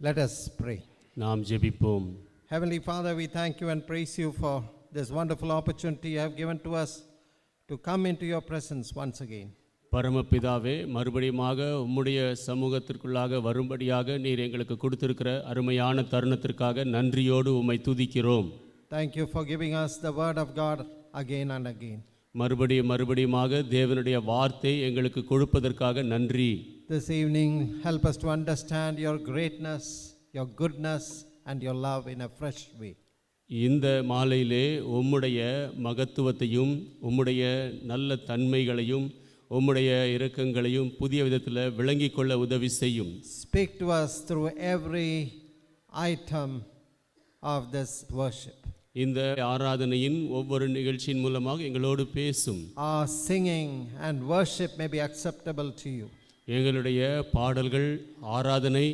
Let us pray. நாம் ஜெபிப்போம். Heavenly Father, we thank you and praise you for this wonderful opportunity you have given to us to come into your presence once again. பரமபிதாவே, மறுபடியுமாக உம்முடைய சமூகத்திற்குள்ளாக வரும்படியாக நீர் எங்களுக்கு கொடுத்திருக்கிற அருமையான தருணத்திற்காக நன்றியோடு உம்மை துதிக்கிறோம். Thank you for giving us the word of God again and again. மறுபடியுமாக தேவனுடைய வார்த்தை எங்களுக்கு கொடுப்பதற்காக நன்றி. This evening, help us to understand your greatness, your goodness and your love in a fresh way. இந்த மாலையிலே உம்முடைய மகத்துவத்தையும் உம்முடைய நல்ல தன்மைகளையும் உம்முடைய இரக்கங்களையும் புதிய விதத்தில் விளங்கிக் கொள்ள உதவி செய்யும். Speak to us through every item of this worship. இந்த ஆராதனையின் ஒவ்வொரு நிகழ்ச்சியின் மூலமாக எங்களோடு பேசும். Our singing and worship may be acceptable to you. எங்களுடைய பாடல்கள் ஆராதனை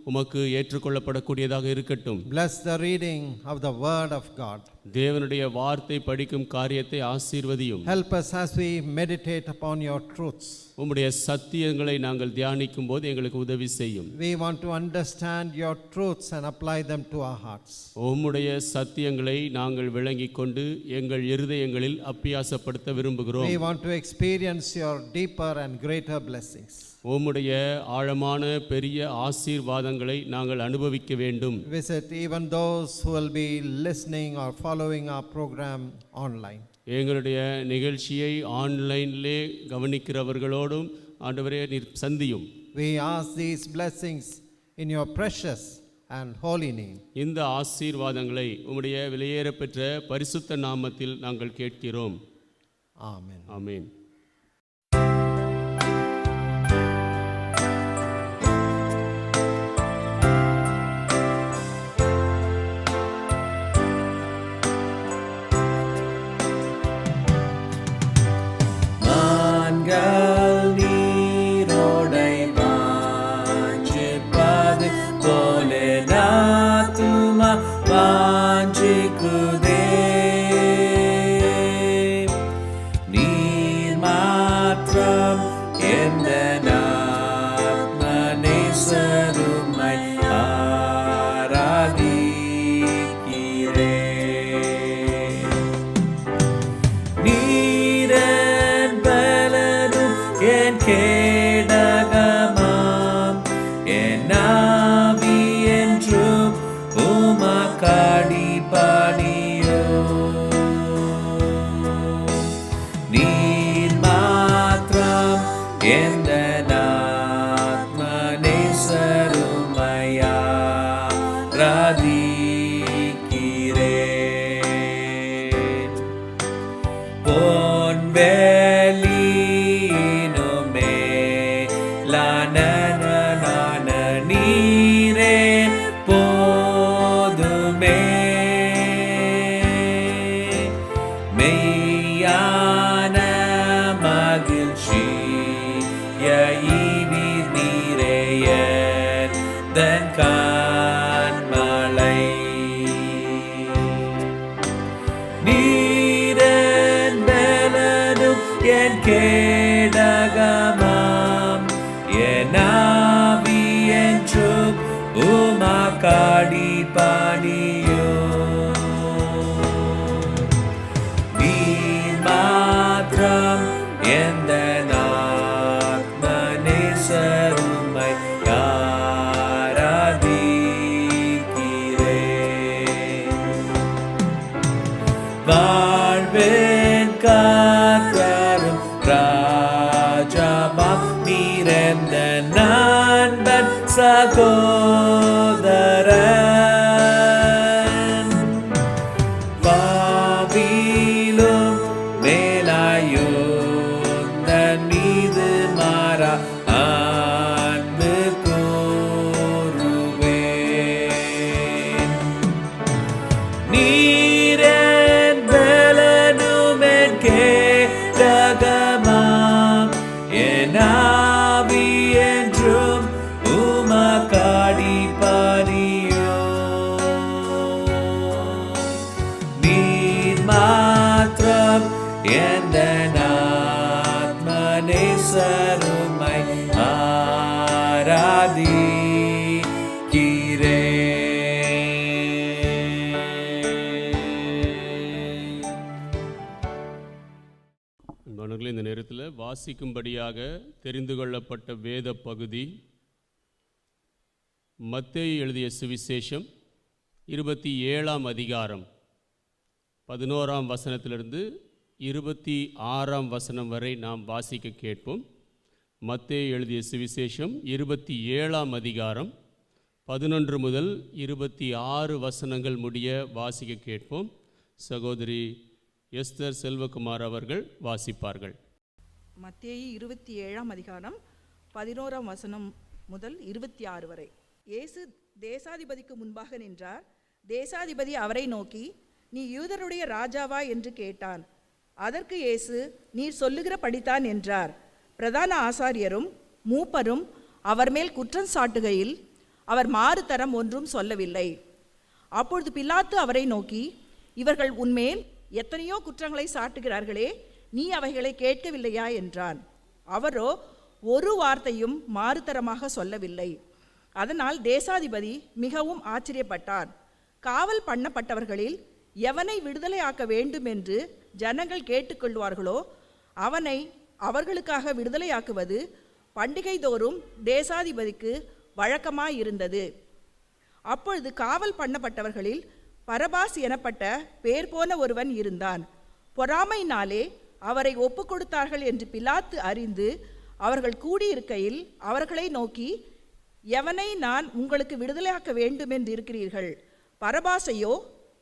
உமக்கு ஏற்றுக்கொள்ளப்படக்கூடியதாக இருக்கட்டும். Bless the reading of the word of God. தேவனுடைய வார்த்தை படிக்கும் காரியத்தை ஆசீர்வதியும். Help us as we meditate upon your truths. உம்முடைய சத்தியங்களை நாங்கள் தியானிக்கும் போது எங்களுக்கு உதவி செய்யும். We want to understand your truths and apply them to our hearts. உம்முடைய சத்தியங்களை நாங்கள் விளங்கிக் கொண்டு எங்கள் இருதயங்களில் அப்பியாசப்படுத்த விரும்புகிறோம். We want to experience your deeper and greater blessings. உம்முடைய ஆழமான பெரிய ஆசீர்வாதங்களை நாங்கள் அனுபவிக்க வேண்டும். Visit even those who will be listening or following our program online. எங்களுடைய நிகழ்ச்சியை ஆன்லைனிலே கவனிக்கிறவர்களோடும் ஆண்டவரே நீர் சந்தியும். We ask these blessings in your precious and holy name. இந்த ஆசீர்வாதங்களை உம்முடைய விலையேறப்பெற்ற பரிசுத்த நாமத்தில் நாங்கள் கேட்கிறோம். Amen. ஆமென். எந்தன் ஆத்மநேசருமை ஆராதிக்கிறேன். அன்பானவர்களே, இந்த நேரத்தில் வாசிக்கும்படியாக தெரிந்து கொள்ளப்பட்ட வேத பகுதி மத்தேயு எழுதிய சுவிசேஷம் 27ஆம் அதிகாரம் 11ஆம் வசனத்திலிருந்து 26ஆம் வசனம் வரை நாம் வாசிக்க கேட்போம். மத்தேயு எழுதிய சுவிசேஷம் 27ஆம் அதிகாரம் 11 முதல் 26 வசனங்கள் முடிய வாசிக்க கேட்போம். சகோதரி எஸ்தர் செல்வகுமார் அவர்கள் வாசிப்பார்கள். மத்தேயு 27ஆம் அதிகாரம் 11ஆம் வசனம் முதல் 26 வரை. இயேசு தேசாதிபதிக்கு முன்பாக நின்றார். தேசாதிபதி அவரை நோக்கி, நீ யூதருடைய ராஜாவா என்று கேட்டான். அதற்கு இயேசு, நீர் சொல்லுகிற படித்தான் என்றார். பிரதான ஆசாரியரும் மூப்பரும் அவர் மேல் குற்றம் சாட்டுகையில் அவர் மாறுதரம் ஒன்றும் சொல்லவில்லை. அப்பொழுது பிலாத்து அவரை நோக்கி, இவர்கள் உன்மேல் எத்தனையோ குற்றங்களை சாட்டுகிறார்களே, நீ அவைகளை கேட்கவில்லையா என்றான். அவரோ ஒரு வார்த்தையும் மாறுதரமாக சொல்லவில்லை. அதனால் தேசாதிபதி மிகவும் ஆச்சரியப்பட்டான். காவல் பண்ணப்பட்டவர்களில் எவனை விடுதலையாக்க வேண்டும் என்று ஜனங்கள் கேட்டுக்கொள்வார்களோ அவனை அவர்களுக்காக விடுதலையாக்குவது பண்டிகை தோறும் தேசாதிபதிக்கு வழக்கமாயிருந்தது. அப்பொழுது காவல் பண்ணப்பட்டவர்களில் பரபாஸ் எனப்பட்ட பேர் போன ஒருவன் இருந்தான். பொறாமையினாலே அவரை ஒப்பு கொடுத்தார்கள் என்று பிலாத்து அறிந்து அவர்கள் கூடியிருக்கையில் அவர்களை நோக்கி, எவனை நான் உங்களுக்கு விடுதலையாக்க வேண்டும் என்று இருக்கிறீர்கள், பரபாசையோ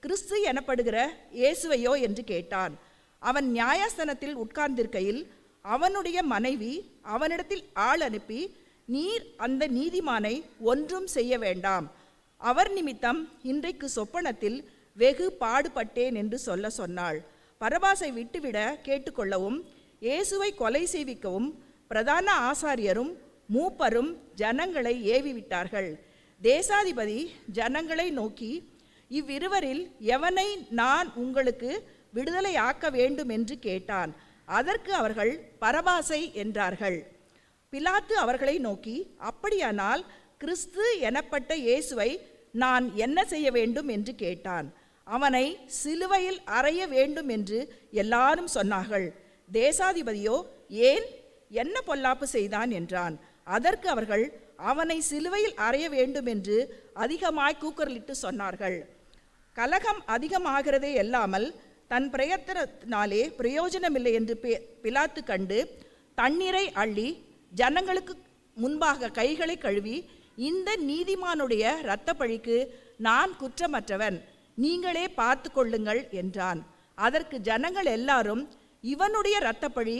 கிறிஸ்து எனப்படுகிற இயேசுவையோ என்று கேட்டான். அவன் நியாயஸ்தானத்தில் உட்கார்ந்திருக்கையில் அவனுடைய மனைவி அவனிடத்தில் ஆள் அனுப்பி, நீர் அந்த நீதிமானை ஒன்றும் செய்ய வேண்டாம், அவர் நிமித்தம் இன்றைக்கு சொப்பனத்தில் வெகு பாடுபட்டேன் என்று சொல்ல சொன்னாள். பரபாசை விட்டுவிட கேட்டுக்கொள்ளவும் இயேசுவை கொலை செய்விக்கவும் பிரதான ஆசாரியரும் மூப்பரும் ஜனங்களை ஏவிவிட்டார்கள். தேசாதிபதி ஜனங்களை நோக்கி, இவ்விருவரில் எவனை நான் உங்களுக்கு விடுதலையாக்க வேண்டும் என்று கேட்டான். அதற்கு அவர்கள் பரபாசை என்றார்கள். பிலாத்து அவர்களை நோக்கி, அப்படியானால் கிறிஸ்து எனப்பட்ட இயேசுவை நான் என்ன செய்ய வேண்டும் என்று கேட்டான். அவனை சிலுவையில் அறைய வேண்டும் என்று எல்லாரும் சொன்னார்கள். தேசாதிபதியோ, ஏன், என்ன பொல்லாப்பு செய்தான் என்றான். அதற்கு அவர்கள், அவனை சிலுவையில் அறைய வேண்டும் என்று அதிகமாய் கூக்குரலிட்டு சொன்னார்கள். கலகம் அதிகமாகிறதே அல்லாமல் தன் பிரயத்தனத்தினாலே பிரயோஜனமில்லை என்று பிலாத்து கண்டு தண்ணீரை அள்ளி ஜனங்களுக்கு முன்பாக கைகளை கழுவி, இந்த நீதிமானுடைய இரத்தப்பழிக்கு நான் குற்றமற்றவன், நீங்களே பார்த்து கொள்ளுங்கள் என்றான். அதற்கு ஜனங்கள் எல்லாரும், இவனுடைய இரத்தப்பழி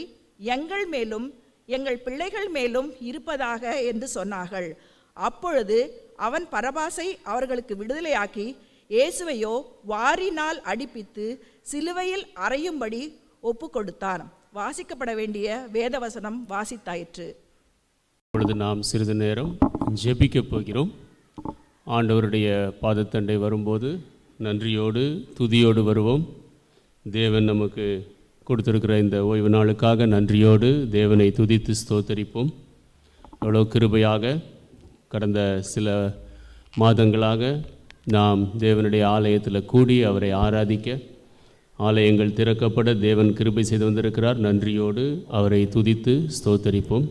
எங்கள் மேலும் எங்கள் பிள்ளைகள் மேலும் இருப்பதாக என்று சொன்னார்கள். அப்பொழுது அவன் பரபாசை அவர்களுக்கு விடுதலையாக்கி இயேசுவையோ வாரினால் அடிப்பித்து சிலுவையில் அறையும்படி ஒப்பு கொடுத்தான். வாசிக்கப்பட வேண்டிய வேதவசனம் வாசித்தாயிற்று. இப்பொழுது நாம் சிறிது நேரம் ஜெபிக்கப் போகிறோம். ஆண்டவருடைய பாதத்தண்டை வரும்போது நன்றியோடு துதியோடு வருவோம். தேவன் நமக்கு கொடுத்திருக்கிற இந்த ஓய்வு நாளுக்காக நன்றியோடு தேவனை துதித்து ஸ்தோத்தரிப்போம். எவ்வளோ கிருபையாக கடந்த சில மாதங்களாக நாம் தேவனுடைய ஆலயத்தில் கூடி அவரை ஆராதிக்க, ஆலயங்கள் திறக்கப்பட தேவன் கிருபை செய்து வந்திருக்கிறார். நன்றியோடு அவரை துதித்து ஸ்தோத்தரிப்போம்.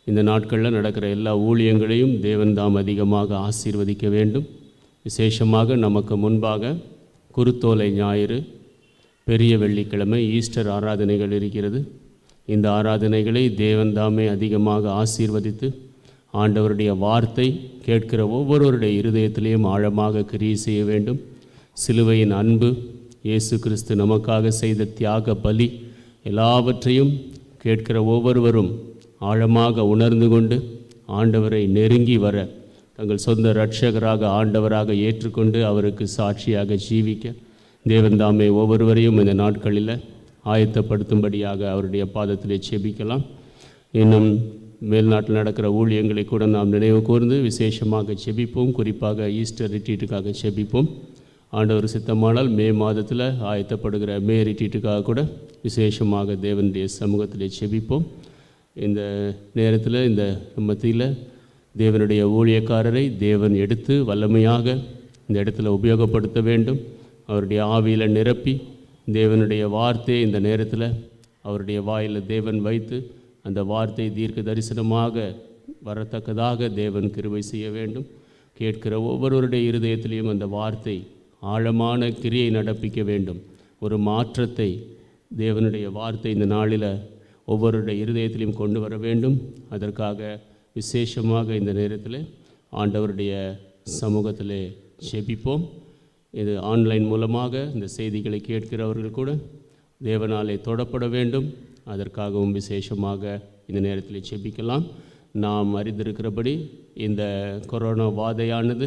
இந்த நாட்களில் நடக்கிற எல்லா ஊழியங்களையும் தேவன் தாம் அதிகமாக ஆசீர்வதிக்க வேண்டும். விசேஷமாக நமக்கு முன்பாக குருத்தோலை ஞாயிறு, பெரிய வெள்ளிக்கிழமை, ஈஸ்டர் ஆராதனைகள் இருக்கிறது. இந்த ஆராதனைகளை தேவன் தாமே அதிகமாக ஆசீர்வதித்து ஆண்டவருடைய வார்த்தை கேட்கிற ஒவ்வொருவருடைய இருதயத்திலேயும் ஆழமாக கிரியை செய்ய வேண்டும். சிலுவையின் அன்பு, இயேசு கிறிஸ்து நமக்காக செய்த தியாக பலி எல்லாவற்றையும் கேட்கிற ஒவ்வொருவரும் ஆழமாக உணர்ந்து கொண்டு ஆண்டவரை நெருங்கி வர, தங்கள் சொந்த இரட்சகராக ஆண்டவராக ஏற்றுக்கொண்டு அவருக்கு சாட்சியாக ஜீவிக்க தேவன் தாமே ஒவ்வொருவரையும் இந்த நாட்களில் ஆயத்தப்படுத்தும்படியாக அவருடைய பாதத்திலே செபிக்கலாம். இன்னும் மேல்நாட்டில் நடக்கிற ஊழியங்களை கூட நாம் நினைவு கூர்ந்து விசேஷமாக செபிப்போம். குறிப்பாக ஈஸ்டர் ரிட்ரீட்டுக்காக செபிப்போம். ஆண்டவர் சித்தமானால் மே மாதத்தில் ஆயத்தப்படுகிற மே ரிட்ரீட்டுக்காக கூட விசேஷமாக தேவனுடைய சமூகத்திலே செபிப்போம். இந்த நேரத்தில் இந்த மத்தியில் தேவனுடைய ஊழியக்காரரை தேவன் எடுத்து வல்லமையாக இந்த இடத்துல உபயோகப்படுத்த வேண்டும். அவருடைய ஆவியில் நிரப்பி தேவனுடைய வார்த்தையை இந்த நேரத்தில் அவருடைய வாயில் தேவன் வைத்து அந்த வார்த்தை தீர்க்க தரிசனமாக வரத்தக்கதாக தேவன் கிருபை செய்ய வேண்டும். கேட்கிற ஒவ்வொருவருடைய இருதயத்திலையும் அந்த வார்த்தை ஆழமான கிரியை நடப்பிக்க வேண்டும். ஒரு மாற்றத்தை தேவனுடைய வார்த்தை இந்த நாளில் ஒவ்வொருடைய இருதயத்திலையும் கொண்டு வர வேண்டும். அதற்காக விசேஷமாக இந்த நேரத்தில் ஆண்டவருடைய சமூகத்திலே ஜெபிப்போம். இது ஆன்லைன் மூலமாக இந்த செய்திகளை கேட்கிறவர்கள் கூட தேவனாலே தொடப்பட வேண்டும். அதற்காகவும் விசேஷமாக இந்த நேரத்தில் ஜெபிக்கலாம். நாம் அறிந்திருக்கிறபடி இந்த கொரோனா வாதையானது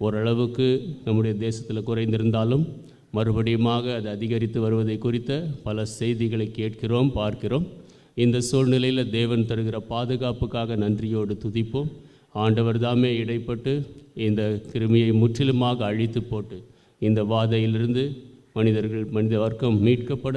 ஓரளவுக்கு நம்முடைய தேசத்தில் குறைந்திருந்தாலும் மறுபடியுமாக அது அதிகரித்து வருவதை குறித்த பல செய்திகளை கேட்கிறோம், பார்க்கிறோம். இந்த சூழ்நிலையில் தேவன் தருகிற பாதுகாப்புக்காக நன்றியோடு துதிப்போம். ஆண்டவர் தாமே இடைப்பட்டு இந்த கிருமியை முற்றிலுமாக அழித்து போட்டு இந்த வாதையிலிருந்து மனித வர்க்கம் மீட்கப்பட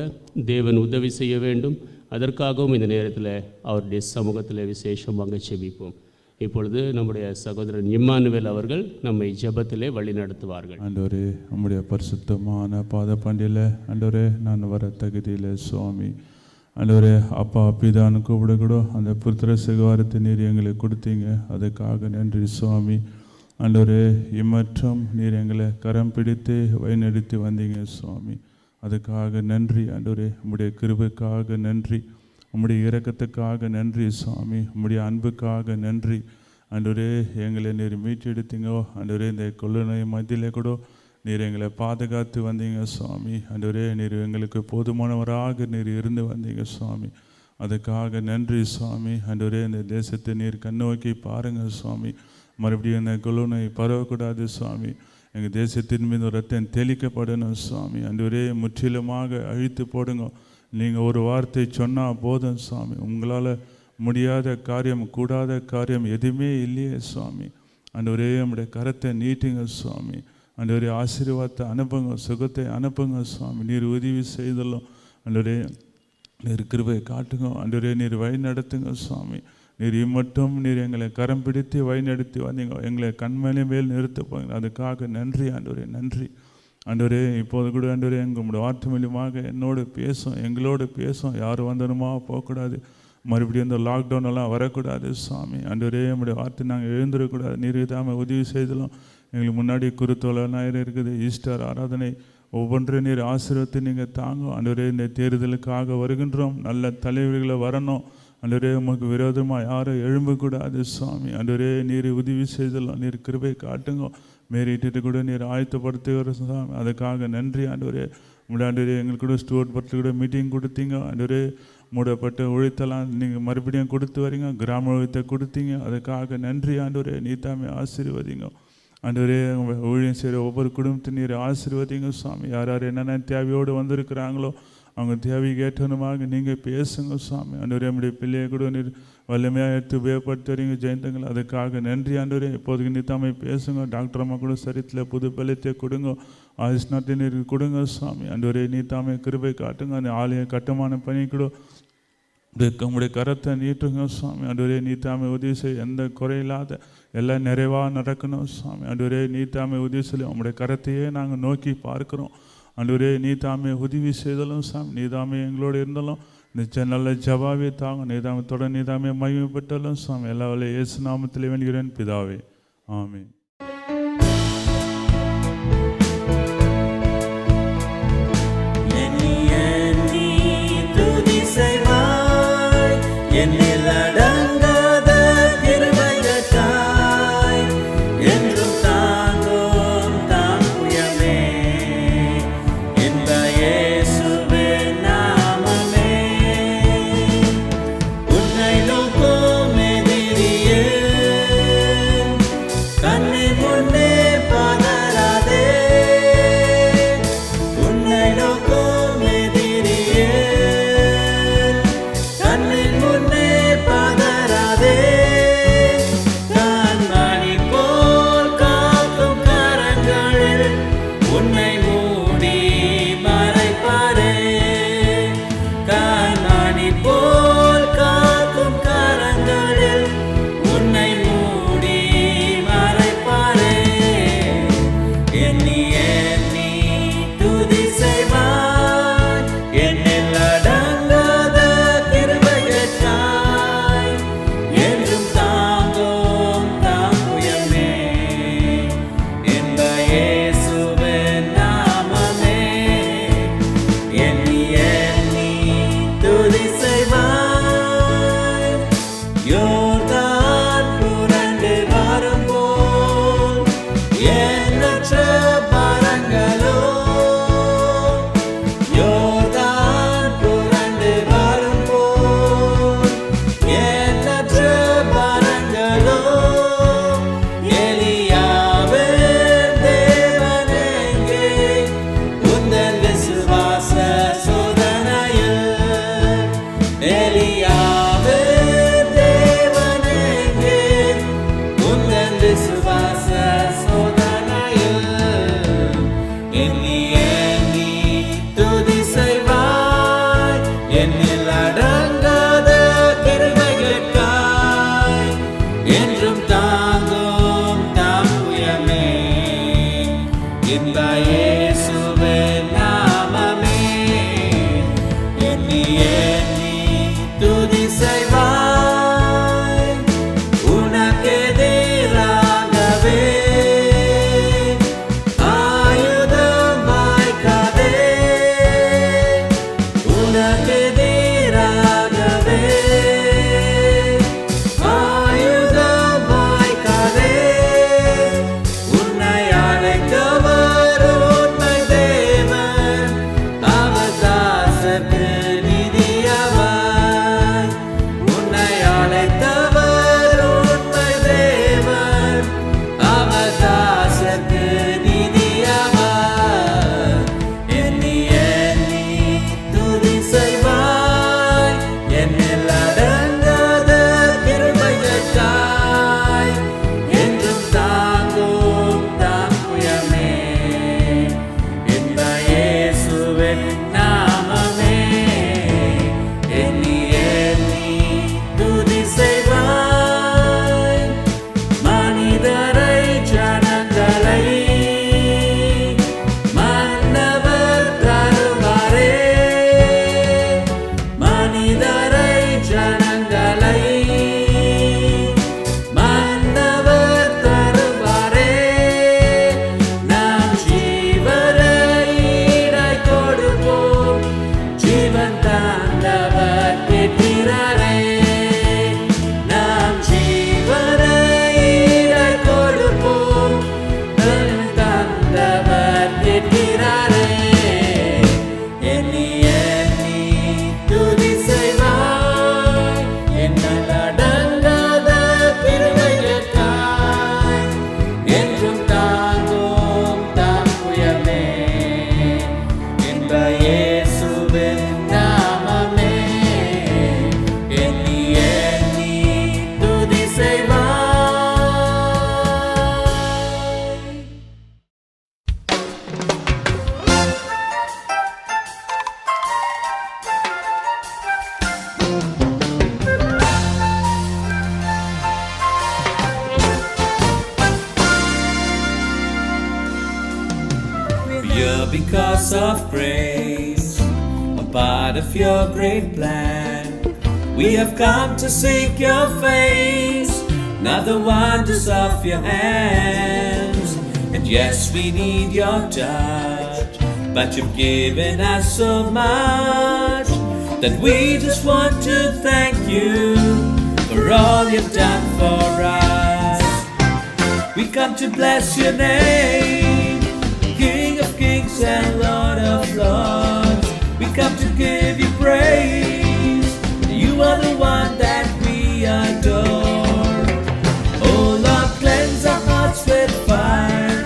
தேவன் உதவி செய்ய வேண்டும். அதற்காகவும் இந்த நேரத்தில் அவருடைய சமூகத்தில் விசேஷமாக செபிப்போம். இப்பொழுது நம்முடைய சகோதரன் இம்மானுவேல் அவர்கள் நம்மை ஜெபத்திலே வழி நடத்துவார்கள். ஆண்டவரே, நம்முடைய பரிசுத்தமான பாத பண்டியில் ஆண்டவரே நான் வர தகுதியில் சுவாமி ஆண்டவரே அப்பா பிதான்னு கூப்பிடக்கூட அந்த புத்திர சிகாரத்தை நீர் எங்களுக்கு கொடுத்தீங்க. அதுக்காக நன்றி சுவாமி. ஆண்டவரே, இம்மற்றும் நீர் எங்களை கரம் பிடித்து வழிநடத்தி வந்தீங்க சுவாமி. அதுக்காக நன்றி ஆண்டவரே. உம்முடைய கிருபைக்காக நன்றி, உம்முடைய இரக்கத்துக்காக நன்றி சுவாமி, உம்முடைய அன்புக்காக நன்றி ஆண்டவரே. எங்களை நீர் மீட்டெடுத்தீங்கோ ஆண்டவரே. இந்த கொள்ளை மத்தியிலே கூட நீர் எங்களை பாதுகாத்து வந்தீங்க சுவாமி. ஆண்டவரே, நீர் எங்களுக்கு போதுமானவராக நீர் இருந்து வந்தீங்க சுவாமி. அதுக்காக நன்றி சுவாமி. ஆண்டவரே, இந்த தேசத்தை நீர் கண்ணோக்கி பாருங்கள் சுவாமி. மறுபடியும் இந்த கொள்ளை பரவக்கூடாது சுவாமி. எங்கள் தேசத்தின் மீது ரத்தம் தெளிக்கப்படணும் சுவாமி. ஆண்டவரே, முற்றிலுமாக அழித்து போடுங்க. நீங்கள் ஒரு வார்த்தை சொன்னால் போதும் சுவாமி. உங்களால் முடியாத காரியம், கூடாத காரியம் எதுவுமே இல்லையே சுவாமி. ஆண்டவரே, நம்முடைய கரத்தை நீட்டுங்க சுவாமி. ஆண்டவரே, ஆசீர்வாதத்தை அனுப்புங்க, சுகத்தை அனுப்புங்க சுவாமி. நீர் உதவி செய்தலும் ஆண்டவரே, நீர் கிருபை காட்டுங்க ஆண்டவரே. நீர் வழி நடத்துங்க சுவாமி. நீர் இம்மட்டும் நீர் எங்களை கரம் பிடித்து வழி நடத்தி வந்தீங்க. எங்களை கண்மேலே மேல் நிறுத்த போங்க. அதுக்காக நன்றி ஆண்டவரே, நன்றி ஆண்டவரே. இப்போது கூட ஆண்டவரே, எங்களுடைய வார்த்தை மூலியமாக என்னோடு பேசும், எங்களோடு பேசும். யார் வந்தனுமா போகக்கூடாது. மறுபடியும் இந்த லாக்டவுனெல்லாம் வரக்கூடாது சுவாமி. ஆண்டவரே, நம்முடைய வார்த்தை நாங்கள் எழுந்துடக்கூடாது. நீர் தாம உதவி செய்தலும். எங்களுக்கு முன்னாடி குருத்தோலை ஞாயிறு இருக்குது, ஈஸ்டர் ஆராதனை, ஒவ்வொன்றையும் நீர் ஆசீர்வத்தை நீங்கள் தாங்க ஆண்டவரே. இந்த தேர்தலுக்காக வருகின்றோம். நல்ல தலைவர்களை வரணும் ஆண்டவரே. உமக்கு விரோதமாக யாரும் எழும்பக்கூடாது சுவாமி. ஆண்டவரே, நீர் உதவி செய்தலாம். நீர் கிருபை காட்டுங்க. மேரிட்டு கூட நீர் ஆயத்தப்படுத்துகிற சுவாமி. அதுக்காக நன்றி ஆண்டவரே. உங்களுடைய ஆண்டவரே, எங்களுக்கு கூட ஸ்டூவர்ட் படத்தில் கூட மீட்டிங் கொடுத்தீங்க ஆண்டவரே. மூடப்பட்ட உழைத்தெல்லாம் நீங்கள் மறுபடியும் கொடுத்து வரீங்க. கிராம உழைத்தை கொடுத்தீங்க. அதுக்காக நன்றி ஆண்டவரே. நீ தாமே ஆசீர்வதிங்க ஆண்டவரே. ஊழியம் செய்கிற ஒவ்வொரு குடும்பத்தையும் நீர் ஆசீர்வதிங்க சுவாமி. யார் யார் என்னென்ன தேவையோடு வந்திருக்கிறாங்களோ அவங்க தேவைக்கு ஏற்றணுமாக நீங்கள் பேசுங்க சுவாமி. ஆண்டவரே, நம்முடைய பிள்ளையை கூட நீர் வல்லமையாக எடுத்து உபயோகப்படுத்தி வரீங்க ஜெயந்தங்கள். அதுக்காக நன்றி ஆண்டவரே. இப்போதைக்கு நீ தாமே பேசுங்க. டாக்டர் அம்மா கூட சரித்தில் புது பலத்தை கொடுங்க. ஆயுஷ்நாத்தை நீர் கொடுங்க சுவாமி. ஆண்டவரே, நீ தாமே கிருபை காட்டுங்க. அந்த ஆலய கட்டுமான பணி கூட உங்களுடைய கரத்தை நீட்டுங்க சுவாமி. ஆண்டவரே, நீ தாமே உதவி செய்ய, எந்த குறையில்லாத எல்லாம் நிறைவாக நடக்கணும் சுவாமி. ஆண்டவரே, நீ தாமே உதவி செய்ய, உங்களுடைய கரத்தையே நாங்கள் நோக்கி பார்க்குறோம் ஆண்டவரே. நீ தாமே உதவி செய்தலும் சாமி. நீ தாமே எங்களோடு இருந்தாலும் நிச்சயம் நல்ல ஜவாவே தாங்க. நீ தாமே தொடர் நீ தாமே மகிமைப்பட்டாலும் சாமி. எல்லா வேலை இயேசு நாமத்திலே வேண்டுகிறேன் பிதாவே, ஆமென். கண்ண house of grace, a part of your great plan. We have come to seek your face, not the wonders of your hands. And yes, we need your touch, but you've given us so much that we just want to thank you for all you've done for us. We come to bless your name, King of kings and Lord of lords. We come to give you praise. You are the one that we adore. Oh Lord, cleanse our hearts with fire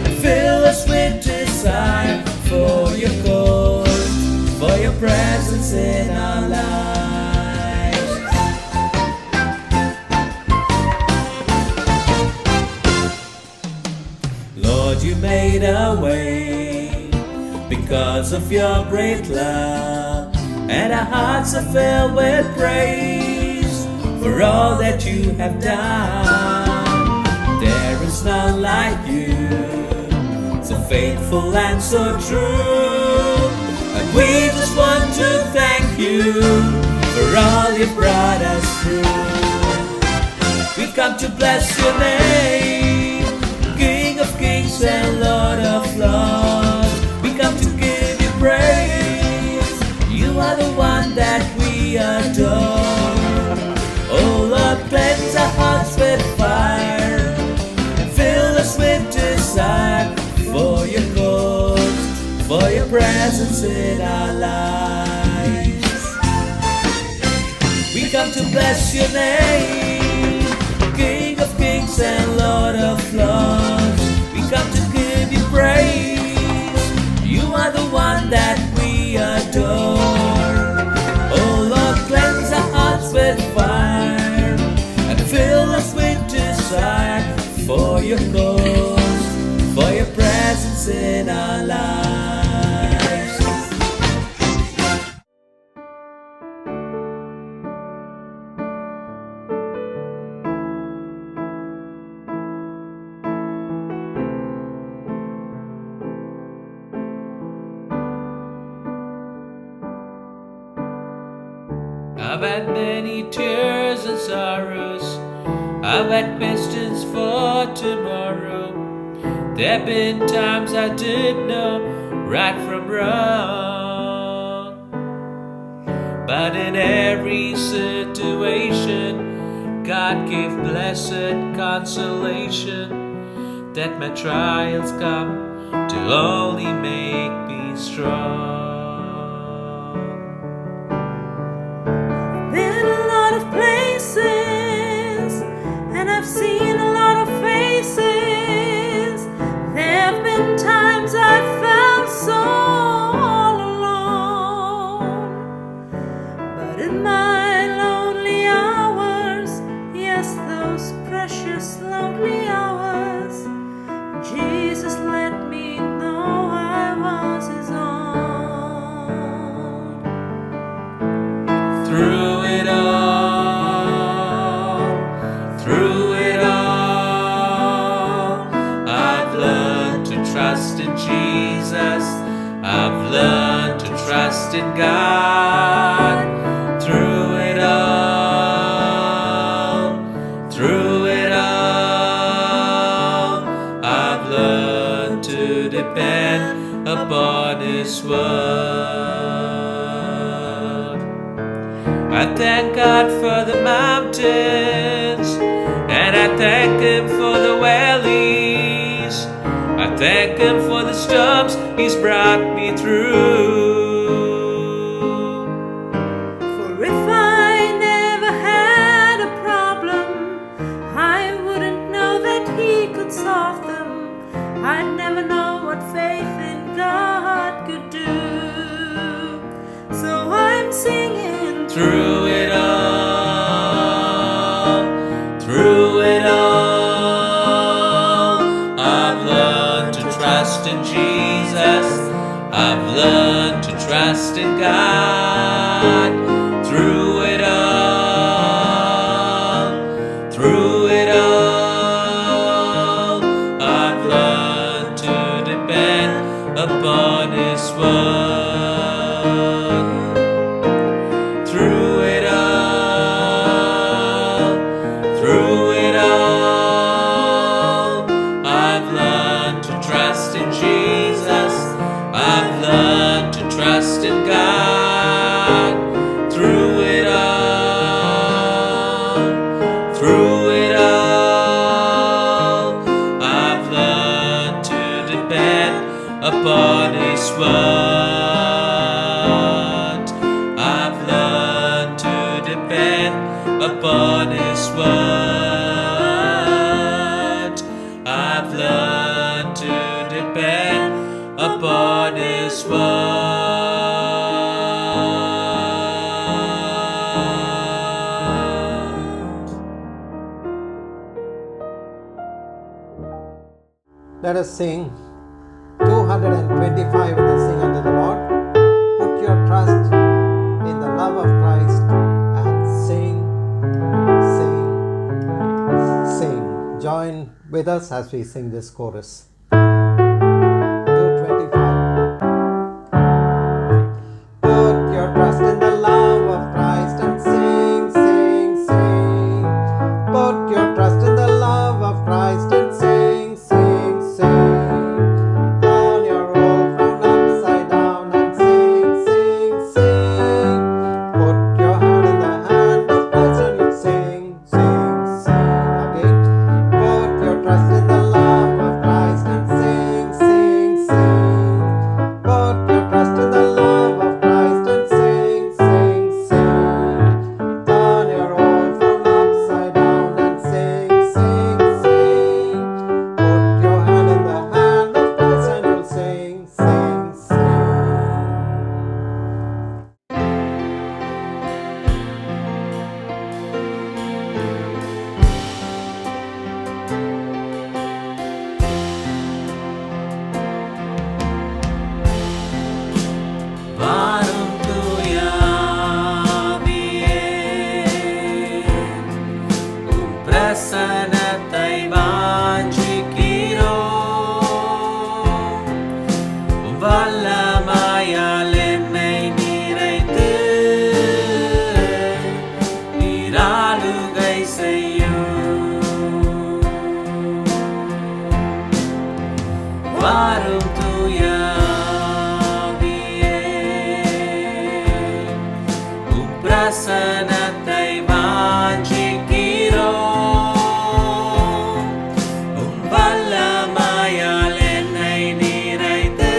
and fill us with desire for your cause, for your presence in our lives. Lord, you made a way because of your great love, and our hearts are filled with praise for all that you have done. There is none like you, so faithful and so true. And we just want to thank you for all you've brought us through. We've come to bless your name, King of kings and Lord of lords. We come to give you praise. You are the one that we adore. Oh Lord, cleanse our hearts with fire and fill us with desire for your cause, for your presence in our lives. We come to bless your name, King of kings and Lord of lords. We come to give you praise. You are the one that we adore. Oh Lord, cleanse our hearts with fire and fill us with desire for your cause, for your presence in our lives. I've had many tears and sorrows, I've had questions for tomorrow. There've been times I didn't know right from wrong, but in every situation God gave blessed consolation, that my trials come to only make me strong. And I've seen a lot of faces. There have been times I felt so all alone, but in my lonely hours, yes, those precious lonely hours, Jesus let me know I was his own. Through it all, I've learned to trust in Jesus. I've learned to trust in God. Through it all, I've learned to depend upon His word. I thank God for the mountains, and I thank Him for the valleys. I thank Him for the storms He's brought me through. For if I never had a problem, I wouldn't know that He could solve them. I'd never know what faith in God could do. So I'm singing Through it all, I've learned to trust in Jesus. I've learned to trust in God. Through it all, I've learned to depend upon this world. Through it all, I've learned to trust in Jesus. I've learned to trust in God. Through it all, I've learned to depend upon His word. I've learned to depend upon His word. I've learned to depend upon His word. Let us sing 225 in the Sing unto the Lord. Put your trust in the love of Christ and sing, sing, sing. Join with us as we sing this chorus. 225. Put your trust in the love of Christ and sing, sing, sing. Put your trust in the love of Christ and sing, sing, sing. Turn your whole frown upside down and sing, sing, sing. Put your hand in the hand of Christ and you sing, sing, sing. Again. Put your trust in the love of Christ and sing, sing, sing. Put your trust in the love of Christ and sing, sing, sing. Turn your whole frown upside down and sing, sing, sing. Put your hand in the hand of Christ and you'll sing, sing, sing. வாரும் தூய ஆவியே, உம் பிரசன்னத்தை வாஞ்சிக்கிறோம். உம் வல்லமையால் என்னை நிறைத்து நீராளுகை செய்யும். வாரும் தூய ஆவியே, உம் பிரசன்னத்தை வாஞ்சிக்கிறோம். உம் வல்லமையால் என்னை நிறைத்து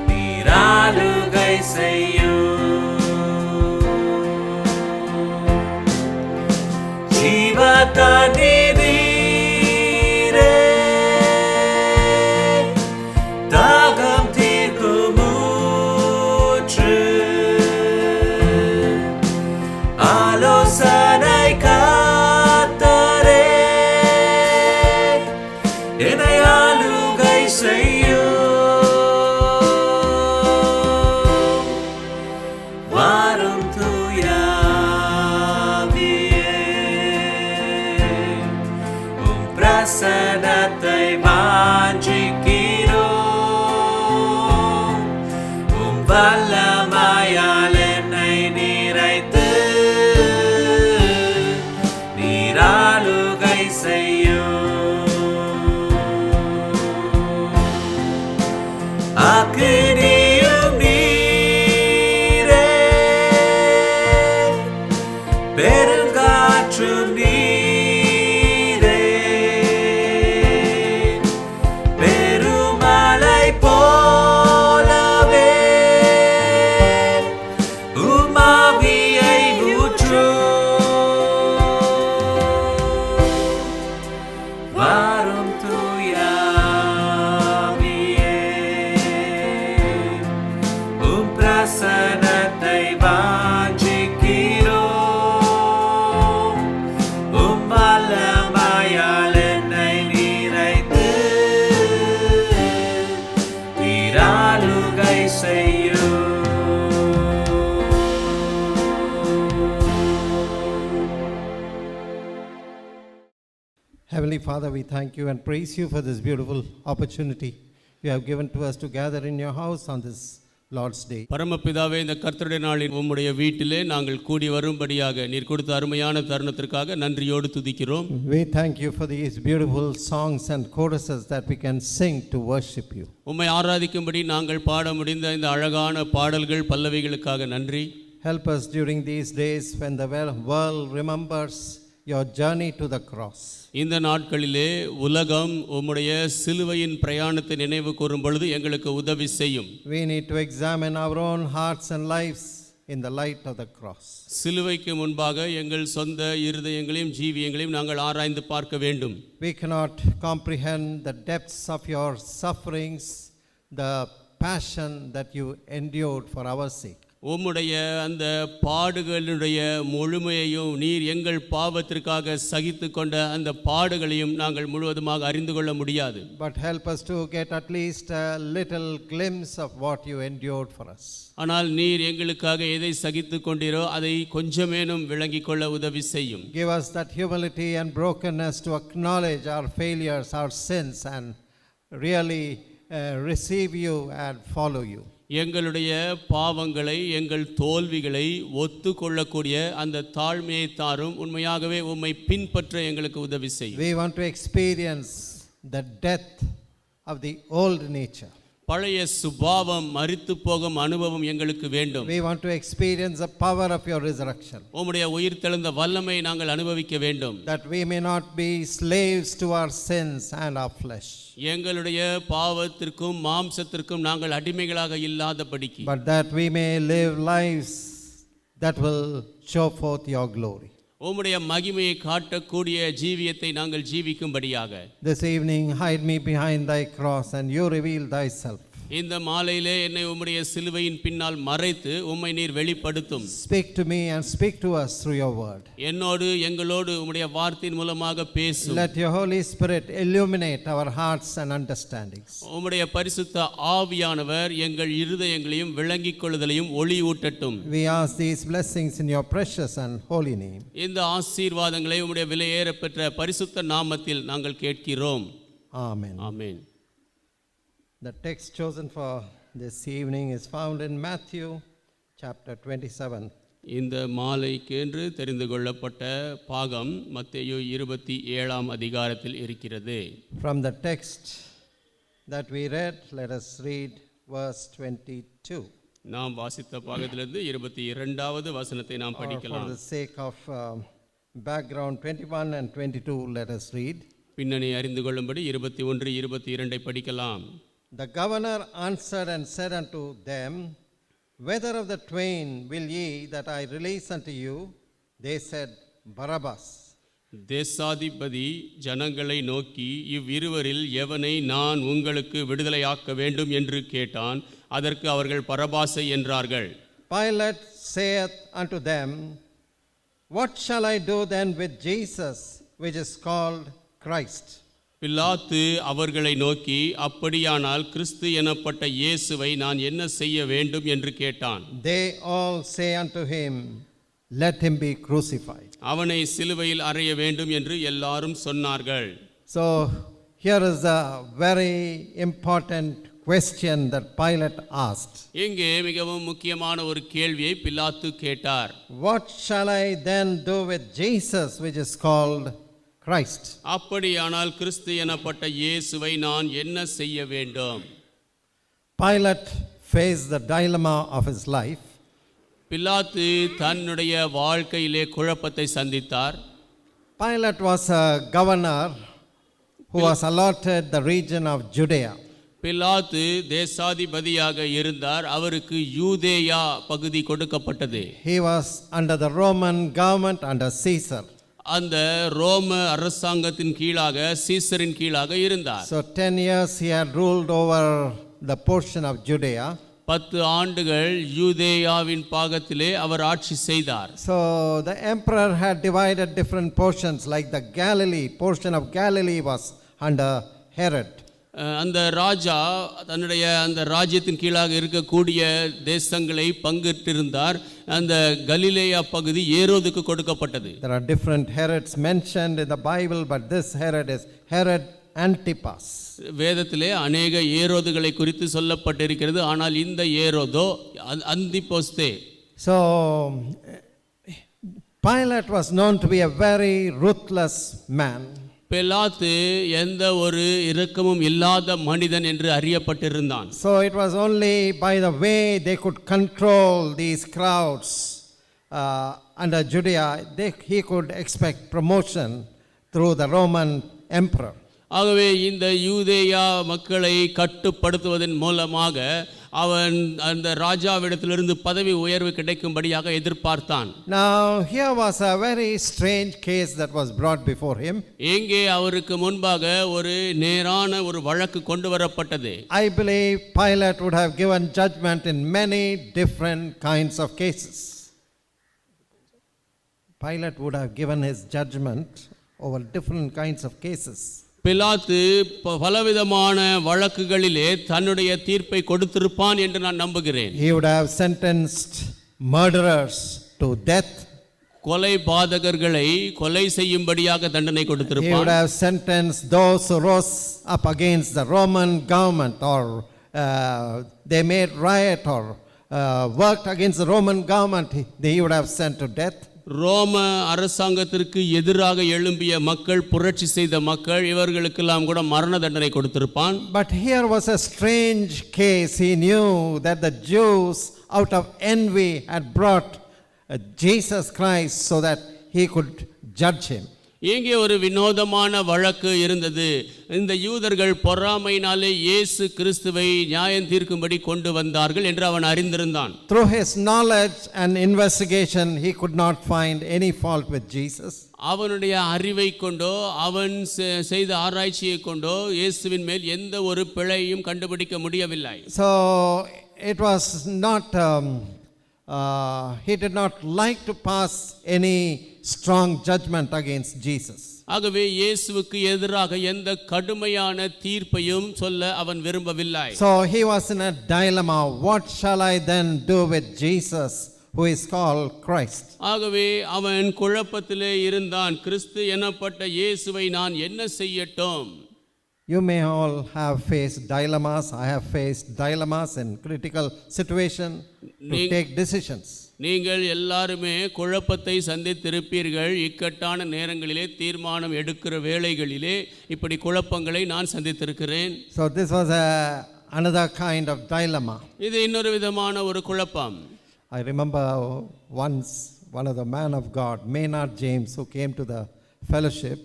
நீராளுகை செய்யும். ஜீவ தண்ணீரே, தாகம் தீர்க்கும் ஊற்று, ஆலோசனை கர்த்தரே, என்னை ஆளுகை செய்யும். வாரும் தூய ஆவியே, உம் பிரசன்னத்தை வாஞ்சிக்கிறோம். உம் வல்லமையால் என்னை நிறைத்து நீராளுகை செய்யும். அக்கினியும் நீரே, பெருங்காற்றும் நீரே, பெருமழை போலவே உம் ஆவியை ஊற்றும். வாரும் தூய ஆவியே, உம் பிரசன்னத்தை வாஞ்சிக்கிறோம். உம் வல்லமையால் என்னை நிறைத்து நீராளுகை செய்யும். Heavenly Father, we thank you and praise you for this beautiful opportunity you have given to us to gather in your house on this Lord's Day. பரமபிதாவே, இந்த கர்த்தருடைய நாளில் உம்முடைய வீட்டிலே நாங்கள் கூடி வரும்படியாக நீர் கொடுத்த அருமையான தருணத்திற்காக நன்றியோடு துதிக்கிறோம். We thank you for these beautiful songs and choruses that we can sing to worship you. உம்மை ஆராதிக்கும்படி நாங்கள் பாட முடிந்த இந்த அழகான பாடல்கள் பல்லவிகளுக்காக நன்றி. Help us during these days when the world remembers your journey to the cross. இந்த நாட்களிலே உலகம் உம்முடைய சிலுவையின் பிரயாணத்தை நினைவு கூறும் பொழுது எங்களுக்கு உதவி செய்யும். We need to examine our own hearts and lives in the light of the cross. சிலுவைக்கு முன்பாக எங்கள் சொந்த இருதயங்களையும் ஜீவியங்களையும் நாங்கள் ஆராய்ந்து பார்க்க வேண்டும். We cannot comprehend the depths of your sufferings, the passion that you endured for our sake. உம்முடைய அந்த பாடுகளுடைய முழுமையையும் நீர் எங்கள் பாவத்திற்காக சகித்து கொண்ட அந்த பாடுகளையும் நாங்கள் முழுவதுமாக அறிந்து கொள்ள முடியாது. But help us to get at least a little glimpse of what you endured for us. ஆனால் நீர் எங்களுக்காக எதை சகித்து கொண்டீரோ அதை கொஞ்சமேனும் விளங்கிக் கொள்ள உதவி செய்யும். Give us that humility and brokenness to acknowledge our failures, our sins, and really receive you and follow you. எங்களுடைய பாவங்களை, எங்கள் தோல்விகளை ஒத்துக்கொள்ளக்கூடிய அந்த தாழ்மையை தாரும். உண்மையாகவே உம்மை பின்பற்ற எங்களுக்கு உதவி செய்யும். We want to experience the death of the old nature. பழைய சுபாவம் மரித்து போகும் அனுபவம் எங்களுக்கு வேண்டும். We want to experience the power of your resurrection. உம்முடைய உயிர்த்தெழுந்த வல்லமை நாங்கள் அனுபவிக்க வேண்டும். That we may not be slaves to our sins and our flesh. எங்களுடைய பாவத்திற்கும் மாம்சத்திற்கும் நாங்கள் அடிமைகளாக இல்லாதபடிக்கு, but that we may live lives that will show forth your glory. உம்முடைய மகிமையை காட்டக்கூடிய ஜீவியத்தை நாங்கள் ஜீவிக்கும்படியாக. This evening hide me behind thy cross and you reveal thyself. இந்த மாலையிலே என்னை உம்முடைய சிலுவையின் பின்னால் மறைத்து உம்மை நீர் வெளிப்படுத்தும். Speak to me and speak to us through your word. என்னோடு எங்களோடு உம்முடைய வார்த்தையின் மூலமாக பேசும். Let your Holy Spirit illuminate our hearts and understandings. உம்முடைய பரிசுத்த ஆவியானவர் எங்கள் இருதயங்களையும் விளங்கிக் கொள்ளுதலையும் ஒளி ஊட்டட்டும். We ask these blessings in your precious and holy name. இந்த ஆசீர்வாதங்களை உம்முடைய விலையேற பெற்ற பரிசுத்த நாமத்தில் நாங்கள் கேட்கிறோம். Amen. Amen. The text chosen for this evening is found in Matthew chapter 27. இந்த மாலைக்கென்று தெரிந்து கொள்ளப்பட்ட பாகம் மத்தேயு 27ஆம் அதிகாரத்தில் இருக்கிறது. From the text that we read, let us read verse 22. நாம் வாசித்த பாகத்திலிருந்து 22வது வசனத்தை நாம் For படிக்கலாம். the sake of background 21 and 22, let us read. பின்னணி அறிந்து கொள்ளும்படி 21, 22 படிக்கலாம். The governor answered and said unto them, Whether of the twain will ye that I release unto you? They said, Barabbas. தேசாதிபதி ஜனங்களை நோக்கி, இவ்விருவரில் எவனை நான் உங்களுக்கு விடுதலையாக்க வேண்டும் என்று கேட்டான். அதற்கு அவர்கள் பரபாசை என்றார்கள். Pilate saith unto them, What shall I do then with Jesus, which is called Christ? பிலாத்து அவர்களை நோக்கி, அப்படியானால் கிறிஸ்து எனப்பட்ட இயேசுவை நான் என்ன செய்ய வேண்டும் என்று கேட்டான். They all say unto him, Let him be crucified. அவனை சிலுவையில் அறைய வேண்டும் என்று எல்லாரும் சொன்னார்கள். So here is a very important question that Pilate asked. இங்கே மிகவும் முக்கியமான ஒரு கேள்வியை பிலாத்து கேட்டார். What shall I then do with Jesus, which is called Christ? அப்படியானால் கிறிஸ்து எனப்பட்ட இயேசுவை நான் என்ன செய்ய வேண்டும்? Pilate faced the dilemma of his life. பிலாத்து தன்னுடைய வாழ்க்கையிலே குழப்பத்தை சந்தித்தார். Pilate was a governor who was allotted the region of Judea. பிலாத்து தேசாதிபதியாக இருந்தார். அவருக்கு யூதேயா பகுதி கொடுக்கப்பட்டது. He was under the Roman government under Caesar. அந்த ரோம அரசாங்கத்தின் கீழாக, சீசரின் கீழாக இருந்தார். So 10 years he had ruled over the portion of Judea. 10 ஆண்டுகள் யூதேயாவின் பாகத்திலே அவர் ஆட்சி செய்தார். So the emperor had divided different portions, like the Galilee portion of Galilee was under Herod. அந்த ராஜா தன்னுடைய அந்த ராஜ்யத்தின் கீழாக இருக்கக்கூடிய தேசங்களை பங்கிட்டிருந்தார். அந்த கலிலேயா பகுதி ஏரோதுக்கு கொடுக்கப்பட்டது. There are different Herods mentioned in the Bible, but this Herod is Herod Antipas. வேதத்திலே அநேக ஏரோதுகளை குறித்து சொல்லப்பட்டிருக்கிறது. ஆனால் இந்த ஏரோதோ அந்திப்போஸ்தே. So Pilate was known to be a very ruthless man. பிலாத்து எந்த ஒரு இரக்கமும் இல்லாத மனிதன் என்று அறியப்பட்டிருந்தான். So it was only by the way they could control these crowds under Judea, he could expect promotion through the Roman emperor. ஆகவே இந்த யூதேயா மக்களை கட்டுப்படுத்துவதன் மூலமாக அவன் அந்த ராஜாவிடத்திலிருந்து பதவி உயர்வு கிடைக்கும்படியாக எதிர்பார்த்தான். Now here was a very strange case that was brought before him. எங்கே அவருக்கு முன்பாக ஒரு நேரான ஒரு வழக்கு கொண்டு வரப்பட்டது. I believe Pilate would have given judgment in many different kinds of cases. Pilate would have given his judgment over different kinds of cases. பிலாத்து பலவிதமான வழக்குகளிலே தன்னுடைய தீர்ப்பை கொடுத்திருப்பான் என்று நான் நம்புகிறேன். He would have sentenced murderers to death. கொலை பாதகர்களை கொலை செய்யும்படியாக தண்டனை He would கொடுத்திருப்பான். have sentenced those who rose up against the Roman government or they made riot or worked against the Roman government. He would have sent to death. ரோம அரசாங்கத்திற்கு எதிராக எழும்பிய மக்கள், புரட்சி செய்த மக்கள், இவர்களுக்கெல்லாம் கூட மரண தண்டனை கொடுத்திருப்பான். But here was a strange case. He knew that the Jews out of envy had brought Jesus Christ so that he could judge him. இங்கே ஒரு வினோதமான வழக்கு இருந்தது. இந்த யூதர்கள் பொறாமையினாலே இயேசு கிறிஸ்துவை நியாயம் தீர்க்கும்படி கொண்டு வந்தார்கள் என்று அவன் அறிந்திருந்தான். Through his knowledge and investigation, he could not find any fault with Jesus. அவனுடைய அறிவை கொண்டோ அவன் செய்த ஆராய்ச்சியை கொண்டோ இயேசுவின் மேல் எந்த ஒரு பிழையும் கண்டுபிடிக்க முடியவில்லை. So it was not, he did not like to pass any strong judgment against Jesus. ஆகவே இயேசுவுக்கு எதிராக எந்த கடுமையான தீர்ப்பையும் சொல்ல அவன் விரும்பவில்லை. So he was in a dilemma. What shall I then do with Jesus who is called Christ? ஆகவே அவன் குழப்பத்திலே இருந்தான். கிறிஸ்து எனப்பட்ட இயேசுவை நான் என்ன செய்யட்டும்? You may all have faced dilemmas. I have faced dilemmas in critical situation to take decisions. நீங்கள் எல்லாருமே குழப்பத்தை சந்தித்திருப்பீர்கள். இக்கட்டான நேரங்களிலே தீர்மானம் எடுக்கிற வேளைகளிலே இப்படி குழப்பங்களை நான் சந்தித்திருக்கிறேன். So this was another kind of dilemma. இது இன்னொரு விதமான ஒரு குழப்பம். I remember once one of the man of God, Maynard James, who came to the fellowship.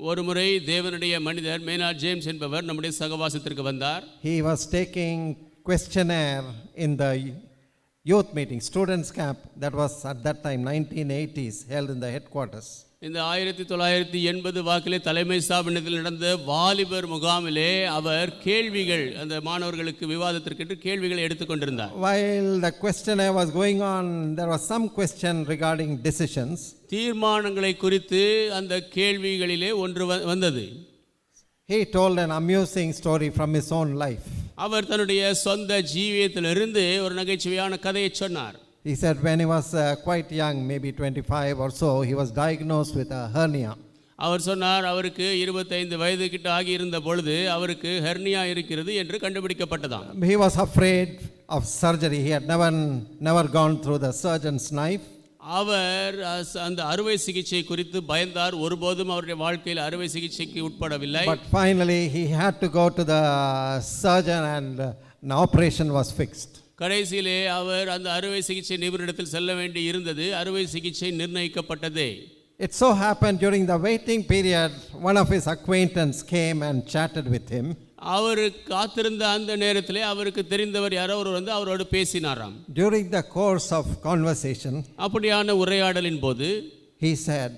ஒரு முறை தேவனுடைய மனிதர் மேனார்ட் ஜேம்ஸ் என்பவர் நம்முடைய சகவாசத்திற்கு வந்தார். He was taking questionnaire in the youth meeting, students camp, that was at that time 1980s, held in the headquarters. இந்த 1980 வாக்கிலே தலைமை ஸ்தாபனத்தில் நடந்த வாலிபர் முகாமிலே அவர் கேள்விகள், அந்த மாணவர்களுக்கு விவாதத்திற்கு கேள்விகளை எடுத்துக்கொண்டிருந்தார். While the questionnaire was going on, there was some question regarding decisions. தீர்மானங்களை குறித்து அந்த கேள்விகளிலே ஒன்று வந்தது. He told an amusing story from his own life. அவர் தன்னுடைய சொந்த ஜீவியத்திலிருந்து ஒரு நகைச்சுவையான கதையை சொன்னார். He said when he was quite young, maybe 25 or so, he was diagnosed with a hernia. அவர் சொன்னார் அவருக்கு 25 வயது கிட்ட ஆகி இருந்த பொழுது அவருக்கு ஹெர்னியா இருக்கிறது என்று கண்டுபிடிக்கப்பட்டதாம். He was afraid of surgery. He had never gone through the surgeon's knife. அவர் அந்த அறுவை சிகிச்சை குறித்து பயந்தார். ஒருபோதும் அவருடைய வாழ்க்கையில் அறுவை சிகிச்சைக்கு உட்படவில்லை. But finally he had to go to the surgeon and an operation was fixed. கடைசியிலே அவர் அந்த அறுவை சிகிச்சை நிபுணரிடத்தில் செல்ல வேண்டி இருந்தது. அறுவை சிகிச்சை நிர்ணயிக்கப்பட்டது. It so happened during the waiting period, one of his acquaintance came and chatted with him. அவர் காத்திருந்த அந்த நேரத்திலே அவருக்கு தெரிந்தவர் யாரோ ஒருவர் வந்து அவரோடு பேசினாராம். During the course of conversation, அப்படியான உரையாடலின் போது he said,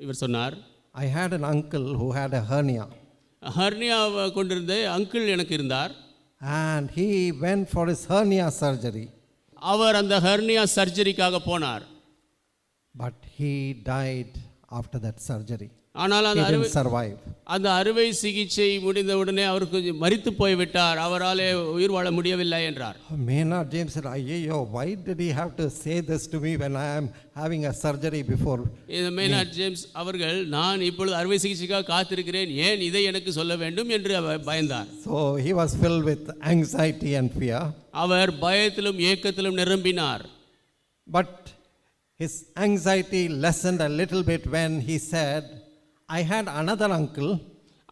இவர் சொன்னார், I had an uncle who had a hernia. Hernia கொண்டிருந்த அங்கிள் எனக்கு இருந்தார். And he went for his hernia surgery. அவர் அந்த ஹெர்னியா சர்ஜரிக்காக போனார். But he died after that surgery. ஆனால் He அந்த அறுவை didn't survive. அந்த அறுவை சிகிச்சை முடிந்தவுடனே அவருக்கு மரித்து போய்விட்டார், அவராலே உயிர் வாழ முடியவில்லை என்றார். Maynard James said, "Ayyo, why did he have to say this to me when I am having a surgery before?" இந்த மேனார்ட் ஜேம்ஸ் அவர்கள், நான் இப்பொழுது அறுவை சிகிச்சைக்காக காத்திருக்கிறேன், ஏன் இதை எனக்கு சொல்ல வேண்டும் என்று அவர் பயந்தார். So he was filled with anxiety and fear. Our பயத்திலும் ஏக்கத்திலும் நிரம்பினார். But his anxiety lessened a little bit when he said, "I had another uncle."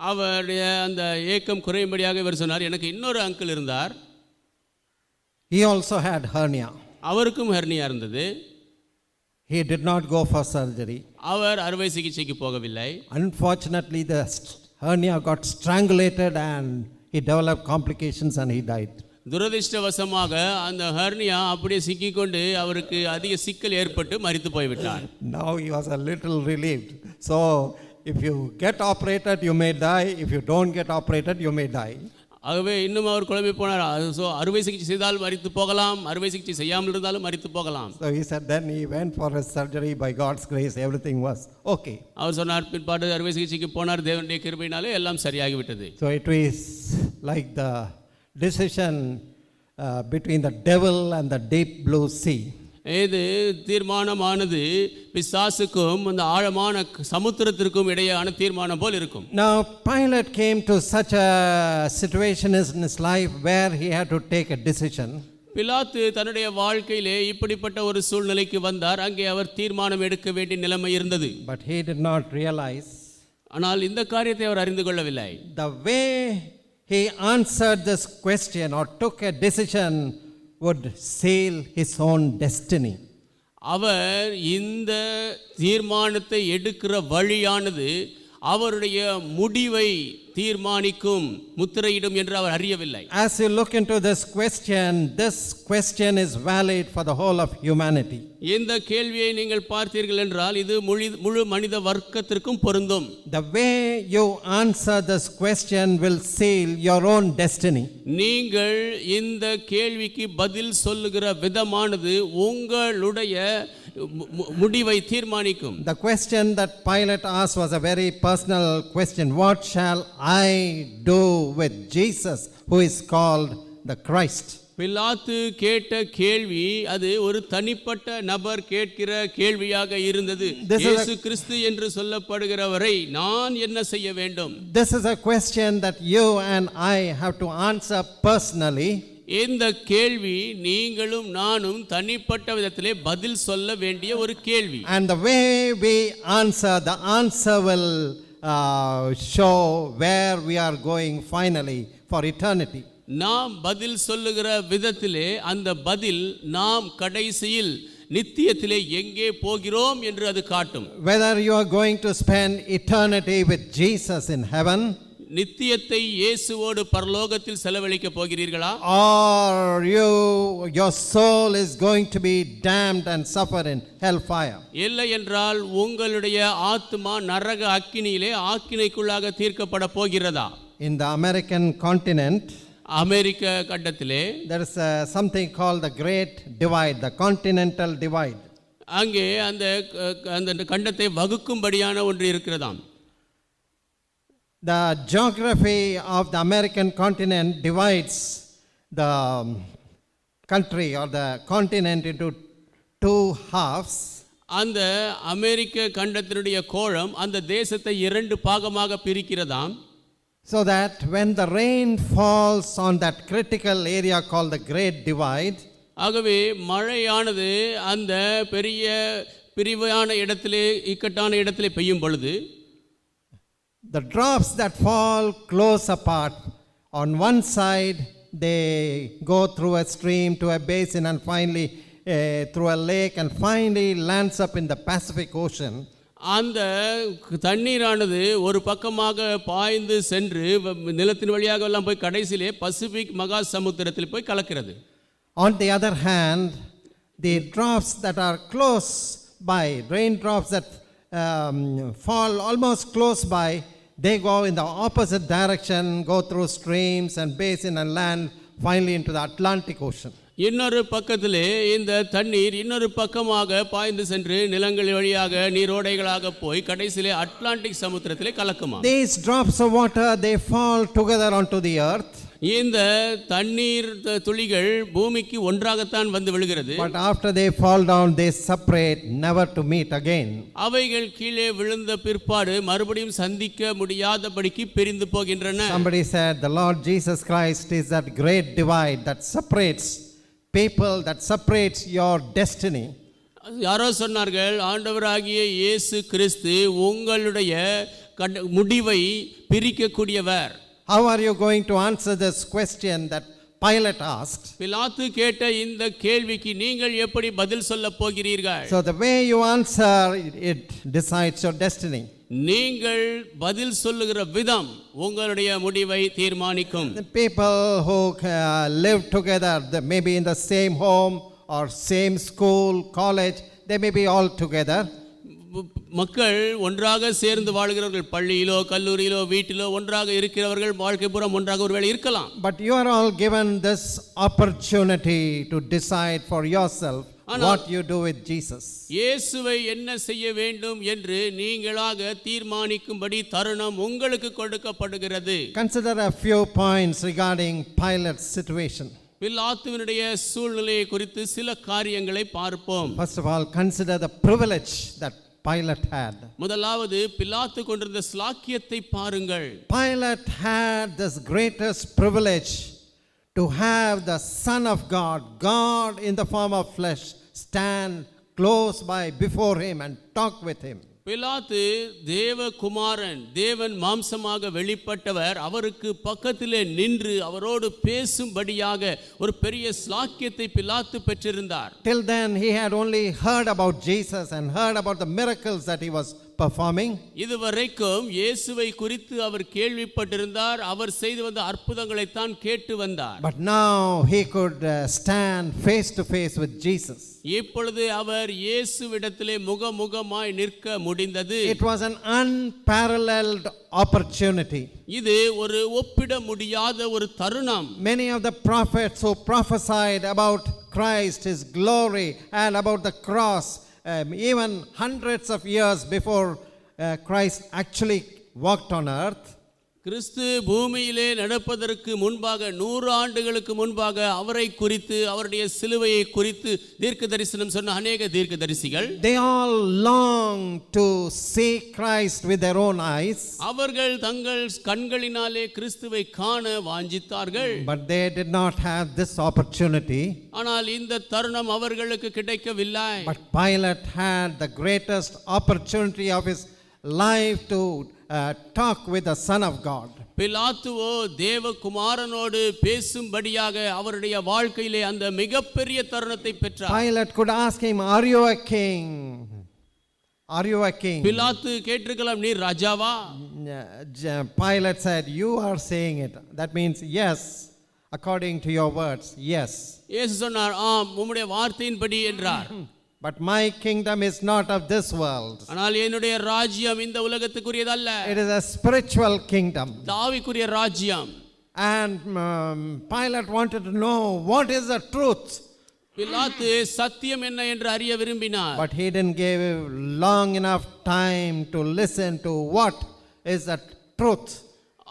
அவருடைய அந்த ஏக்கம் குறையும்படியாக இவர் சொன்னார், எனக்கு இன்னொரு அங்கிள் இருந்தார், He also had hernia. அவருக்கும் ஹெர்னியா இருந்தது. He did not go for surgery. அவர் அறுவை சிகிச்சைக்கு போகவில்லை. Unfortunately, the hernia got strangulated and he developed complications and he died. துரதிர்ஷ்டவசமாக அந்த ஹெர்னியா அப்படியே சிக்கிக்கொண்டு அவருக்கு அதிக சிக்கல் ஏற்பட்டு மரித்து போய்விட்டார். Now he was a little relieved. So if you get operated, you may die. If you don't get operated, you may die. ஆகவே இன்னும் அவர் குழம்பி போனார். ஸோ அறுவை சிகிச்சை செய்தால் மரித்து போகலாம், அறுவை சிகிச்சை செய்யாமல் இருந்தாலும் மரித்து போகலாம். So he said then he went for his surgery. By God's grace, everything was okay. அவர் சொன்னார், பிற்பாடு அறுவை சிகிச்சைக்கு போனார், தேவனுடைய கிருபையினாலே எல்லாம் சரியாகிவிட்டது. So it is like the decision between the devil and the deep blue sea. இது தீர்மானமானது பிசாசுக்கும் அந்த ஆழமான சமுத்திரத்திற்கும் இடையான தீர்மானம் போல் இருக்கும். Now Pilate came to such a situation in his life where he had to take a decision. பிலாத்து தன்னுடைய வாழ்க்கையிலே இப்படிப்பட்ட ஒரு சூழ்நிலைக்கு வந்தார். அங்கே அவர் தீர்மானம் எடுக்க வேண்டிய நிலைமை இருந்தது. But he did not realize ஆனால் இந்த காரியத்தை அவர் அறிந்து கொள்ளவில்லை. the way he answered this question or took a decision would seal his own destiny. அவர் இந்த தீர்மானத்தை எடுக்கிற வழியானது அவருடைய முடிவை தீர்மானிக்கும், முத்திரையிடும் என்று அவர் அறியவில்லை. As you look into this question is valid for the whole of humanity. இந்த கேள்வியை நீங்கள் பார்த்தீர்கள் என்றால் இது முழு மனித வர்க்கத்திற்கும் பொருந்தும். The way you answer this question will seal your own destiny. நீங்கள் இந்த கேள்விக்கு பதில் சொல்லுகிற விதமானது உங்களுடைய முடிவை தீர்மானிக்கும். The question that Pilate asked was a very personal question. What shall I do with Jesus who is called the Christ? பிலாத்து கேட்ட கேள்வி அது ஒரு தனிப்பட்ட நபர் கேட்கிற கேள்வியாக இருந்தது. இயேசு கிறிஸ்து என்று சொல்லப்படுகிறவரை நான் என்ன செய்ய வேண்டும்? This is a question that you and I have to answer personally. இந்த கேள்வி நீங்களும் நானும் தனிப்பட்ட விதத்திலே பதில் சொல்ல வேண்டிய ஒரு கேள்வி. And the way we answer, the answer will show where we are going finally for eternity. நாம் பதில் சொல்லுகிற விதத்திலே அந்த பதில் நாம் கடைசியில் நித்தியத்திலே எங்கே போகிறோம் என்று அது காட்டும். Whether you are going to spend eternity with Jesus in heaven, நித்தியத்தை இயேசுவோடு பரலோகத்தில் செலவழிக்க போகிறீர்களா, or your soul is going to be damned and suffer in hellfire. இல்லை என்றால் உங்களுடைய ஆத்மா நரக அக்கினியிலே ஆக்கினைக்குள்ளாக தீர்க்கப்பட போகிறதா? In the American continent, America கண்டத்திலே there is something called the Great Divide, the Continental Divide. அங்கே அந்த கண்டத்தை வகுக்கும்படியான ஒன்று இருக்கிறதாம். The geography of the American continent divides the country or the continent into two halves. அந்த அமெரிக்க கண்டத்தினுடைய கோளம் அந்த தேசத்தை இரண்டு பாகமாக பிரிக்கிறதாம். So that when the rain falls on that critical area called the Great Divide, ஆகவே மழையானது அந்த பெரிய பிரிவான இடத்திலே இக்கட்டான இடத்திலே பெய்யும் பொழுது the drops that fall close apart, on one side they go through a stream to a basin and finally through a lake and finally lands up in the Pacific Ocean. அந்த தண்ணீரானது ஒரு பக்கமாக பாய்ந்து சென்று நிலத்தின் வழியாக எல்லாம் போய் கடைசியிலே பசிபிக் மகா சமுத்திரத்தில் போய் கலக்கிறது. On the other hand, the drops that are close by, raindrops that fall almost close by, they go in the opposite direction, go through streams and basin and land finally into the Atlantic Ocean. இன்னொரு பக்கத்திலே இந்த தண்ணீர் இன்னொரு பக்கமாக பாய்ந்து சென்று நிலங்கள் வழியாக நீரோடைகளாக போய் கடைசியிலே Atlantic சமுத்திரத்திலே கலக்குமா. These drops of water, they fall together onto the earth. இந்த தண்ணீர் துளிகள் பூமிக்கு ஒன்றாகத்தான் வந்து விழுகிறது. But after they fall down, they separate, never to meet again. அவைகள் கீழே விழுந்த பிற்பாடு மறுபடியும் சந்திக்க முடியாதபடிக்கு பிரிந்து போகின்றன. Somebody said the Lord Jesus Christ is that great divide that separates people, that separates your destiny. யாரோ சொன்னார்கள், ஆண்டவராகிய இயேசு கிறிஸ்து உங்களுடைய முடிவை பிரிக்கக்கூடியவர். How are you going to answer this question that Pilate asked? பிலாத்து கேட்ட இந்த கேள்விக்கு நீங்கள் எப்படி பதில் சொல்ல போகிறீர்கள்? So the way you answer, it decides your destiny. நீங்கள் பதில் சொல்லுகிற விதம் உங்களுடைய முடிவை தீர்மானிக்கும். The people who live together, maybe in the same home or same school, college, they may be all together. மக்கள் ஒன்றாக சேர்ந்து வாழ்கிறவர்கள், பள்ளியிலோ கல்லூரியிலோ வீட்டிலோ ஒன்றாக இருக்கிறவர்கள், வாழ்க்கை பூரா ஒன்றாக ஒருவேளை இருக்கலாம். But you are all given this opportunity to decide for yourself what you do with Jesus. இயேசுவை என்ன செய்ய வேண்டும் என்று நீங்களாக தீர்மானிக்கும்படி தருணம் உங்களுக்கு கொடுக்கப்படுகிறது. Consider a few points regarding Pilate's situation. பிலாத்துவினுடைய சூழ்நிலையை குறித்து சில காரியங்களை பார்ப்போம். First of all, consider the privilege that Pilate had. முதலாவது பிலாத்து கொண்டிருந்த ஸ்லாக்கியத்தை பாருங்கள். Pilate had this greatest privilege to have the Son of God, God in the form of flesh, stand close by before him and talk with him. பிலாத்து தேவகுமாரன், தேவன் மாம்சமாக வெளிப்பட்டவர், அவருக்கு பக்கத்திலே நின்று அவரோடு பேசும்படியாக ஒரு பெரிய ஸ்லாக்கியத்தை பிலாத்து பெற்றிருந்தார். Till then he had only heard about Jesus and heard about the miracles that he was performing. இதுவரைக்கும் இயேசுவை குறித்து அவர் கேள்விப்பட்டிருந்தார், அவர் செய்து வந்த அற்புதங்களை தான் கேட்டு வந்தார். But now he could stand face to face with Jesus. இப்பொழுது அவர் இயேசுவிடத்திலே முகமுகமாய் நிற்க முடிந்தது. It was an unparalleled opportunity. இது ஒரு ஒப்பிட முடியாத ஒரு தருணம். Many of the prophets who prophesied about Christ, his glory, and about the cross, even hundreds of years before Christ actually walked on earth. கிறிஸ்து பூமியிலே நடப்பதற்கு முன்பாக 100 ஆண்டுகளுக்கு முன்பாக அவரை குறித்து, அவருடைய சிலுவையை குறித்து தீர்க்க தரிசனம் சொன்ன அநேக தீர்க்கதரிசிகள், they all longed to see Christ with their own eyes. அவர்கள் தங்கள் கண்களினாலே கிறிஸ்துவை காண வாஞ்சித்தார்கள். But they did not have this opportunity. ஆனால் இந்த தருணம் அவர்களுக்கு கிடைக்கவில்லை. But Pilate had the greatest opportunity of his life to talk with the Son of God. பிலாத்துவோ தேவகுமாரனோடு பேசும்படியாக அவருடைய வாழ்க்கையிலே அந்த மிகப்பெரிய தருணத்தை பெற்றார். Pilate could ask him, "Are you a king? Are you a king?" பிலாத்து கேட்டிருக்கலாம், நீ ராஜாவா? Pilate said, "You are saying it. That means yes, according to your words, yes." இயேசு சொன்னார், ஆம், உம்முடைய வார்த்தையின்படி என்றார். But my kingdom is not of this world. ஆனால் என்னுடைய ராஜ்யம் இந்த உலகத்துக்குரியதல்ல. It is a spiritual kingdom. ஆவிக்குரிய ராஜ்யம். And Pilate wanted to know what is the truth. பிலாத்து சத்தியம் என்ன என்று அறிய விரும்பினார். But he didn't give long enough time to listen to what is the truth.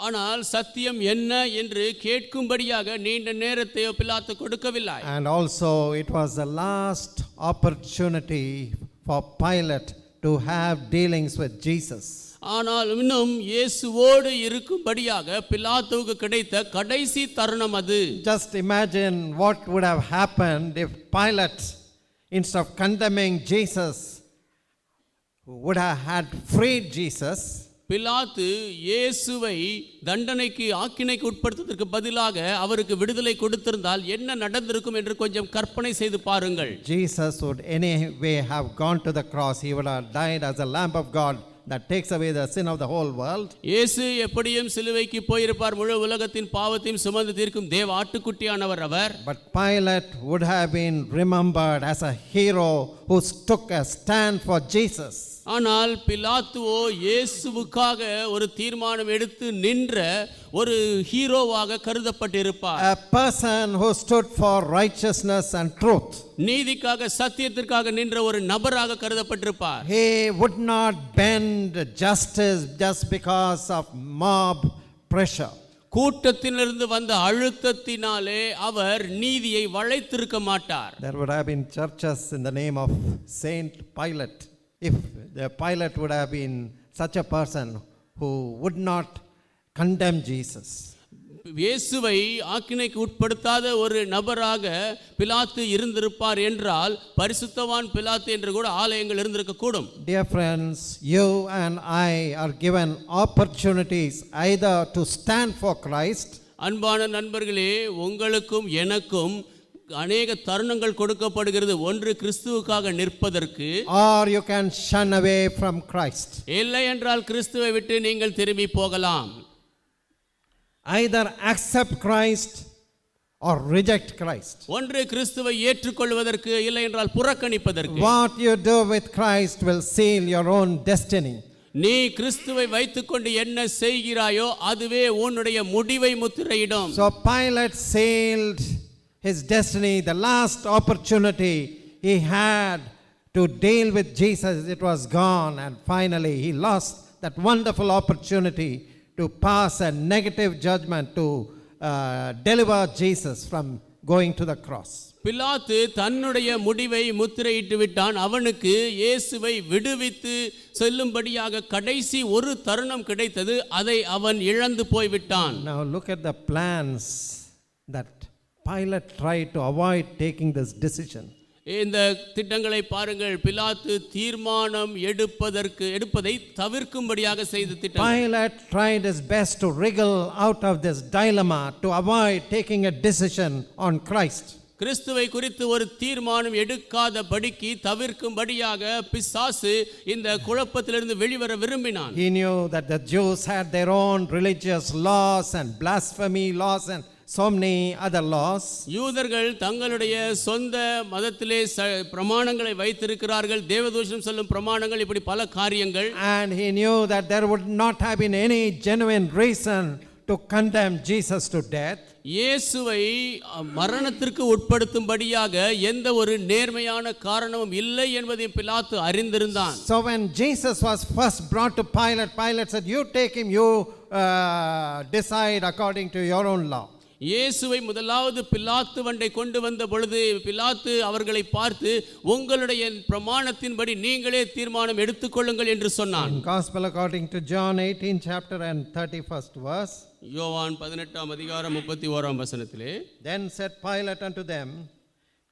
ஆனால் சத்தியம் என்ன என்று கேட்கும்படியாக நீண்ட நேரத்தை பிலாத்து கொடுக்கவில்லை. And also it was the last opportunity for Pilate to have dealings with Jesus. ஆனால் இன்னும் இயேசுவோடு இருக்கும்படியாக பிலாத்துவுக்கு கிடைத்த கடைசி தருணம் அது. Just imagine what would have happened if Pilate, instead of condemning Jesus, would have had freed Jesus. பிலாத்து இயேசுவை தண்டனைக்கு ஆக்கினைக்கு உட்படுத்துவதற்கு பதிலாக அவருக்கு விடுதலை கொடுத்திருந்தால் என்ன நடந்திருக்கும் என்று கொஞ்சம் கற்பனை செய்து பாருங்கள். Jesus would anyway have gone to the cross. He would have died as a lamb of God that takes away the sin of the whole world. இயேசு எப்படியும் சிலுவைக்கு போயிருப்பார், முழு உலகத்தின் பாவத்தையும் சுமந்து தீர்க்கும் தேவ ஆட்டுக்குட்டியானவர் அவர். But Pilate would have been remembered as a hero who took a stand for Jesus. ஆனால் பிலாத்துவோ இயேசுவுக்காக ஒரு தீர்மானம் எடுத்து நின்ற ஒரு ஹீரோவாக கருதப்பட்டிருப்பார். A person who stood for righteousness and truth. நீதிக்காக சத்தியத்திற்காக நின்ற ஒரு நபராக கருதப்பட்டிருப்பார். He would not bend justice just because of mob pressure. கூட்டத்திலிருந்து வந்த அழுத்தத்தினாலே அவர் நீதியை வளைத்திருக்க மாட்டார். There would have been churches in the name of Saint Pilate if the Pilate would have been such a person who would not condemn Jesus. இயேசுவை ஆக்கினைக்கு உட்படுத்தாத ஒரு நபராக பிலாத்து இருந்திருப்பார் என்றால் பரிசுத்தவான் பிலாத்து என்று கூட ஆலயங்கள் இருந்திருக்க கூடும். Dear friends, you and I are given opportunities either to stand for Christ. அன்பான நண்பர்களே, உங்களுக்கும் எனக்கும் அநேக தருணங்கள் கொடுக்கப்படுகிறது. ஒன்று கிறிஸ்துவுக்காக நிற்பதற்கு, or you can shun away from Christ. இல்லை என்றால் கிறிஸ்துவை விட்டு நீங்கள் திரும்பி போகலாம். Either accept Christ or reject Christ. ஒன்று கிறிஸ்துவை ஏற்றுக்கொள்வதற்கு, இல்லை என்றால் புறக்கணிப்பதற்கு. What you do with Christ will seal your own destiny. நீ கிறிஸ்துவை வைத்துக்கொண்டு என்ன செய்கிறாயோ அதுவே உன்னுடைய முடிவை முத்திரையிடும். So Pilate sealed his destiny. The last opportunity he had to deal with Jesus, it was gone, and finally he lost that wonderful opportunity to pass a negative judgment to deliver Jesus from going to the cross. பிலாத்து தன்னுடைய முடிவை முத்திரையிட்டு விட்டான். அவனுக்கு இயேசுவை விடுவித்து செல்லும்படியாக கடைசி ஒரு தருணம் கிடைத்தது. அதை அவன் இழந்து போய்விட்டான். Now look at the plans that Pilate tried to avoid taking this decision. இந்த திட்டங்களை பாருங்கள். பிலாத்து தீர்மானம் எடுப்பதை தவிர்க்கும்படியாக செய்த திட்டம். Pilate tried his best to wriggle out of this dilemma to avoid taking a decision on Christ. கிறிஸ்துவை குறித்து ஒரு தீர்மானம் எடுக்காதபடிக்கு தவிர்க்கும்படியாக பிசாசு இந்த குழப்பத்திலிருந்து வெளிவர விரும்பினான். He knew that the Jews had their own religious laws and blasphemy laws and so many other laws. யூதர்கள் தங்களுடைய சொந்த மதத்திலே பிரமாணங்களை வைத்திருக்கிறார்கள். தேவதூஷணம் சொல்லும் பிரமாணங்கள், இப்படி பல காரியங்கள். And he knew that there would not have been any genuine reason to condemn Jesus to death. இயேசுவை மரணத்திற்கு உட்படுத்தும்படியாக எந்த ஒரு நேர்மையான காரணமும் இல்லை என்பதை பிலாத்து அறிந்திருந்தான். So when Jesus was first brought to Pilate, Pilate said, "You take him, you decide according to your own law." இயேசுவை முதலாவது பிலாத்து வண்டை கொண்டு வந்த பொழுது பிலாத்து அவர்களை பார்த்து, உங்களுடைய பிரமாணத்தின்படி நீங்களே தீர்மானம் எடுத்துக்கொள்ளுங்கள் என்று சொன்னான். In Gospel according to John 18 chapter and 31st verse, யோவான் 18 அதிகாரம் 31 வசனத்திலே, then said Pilate unto them,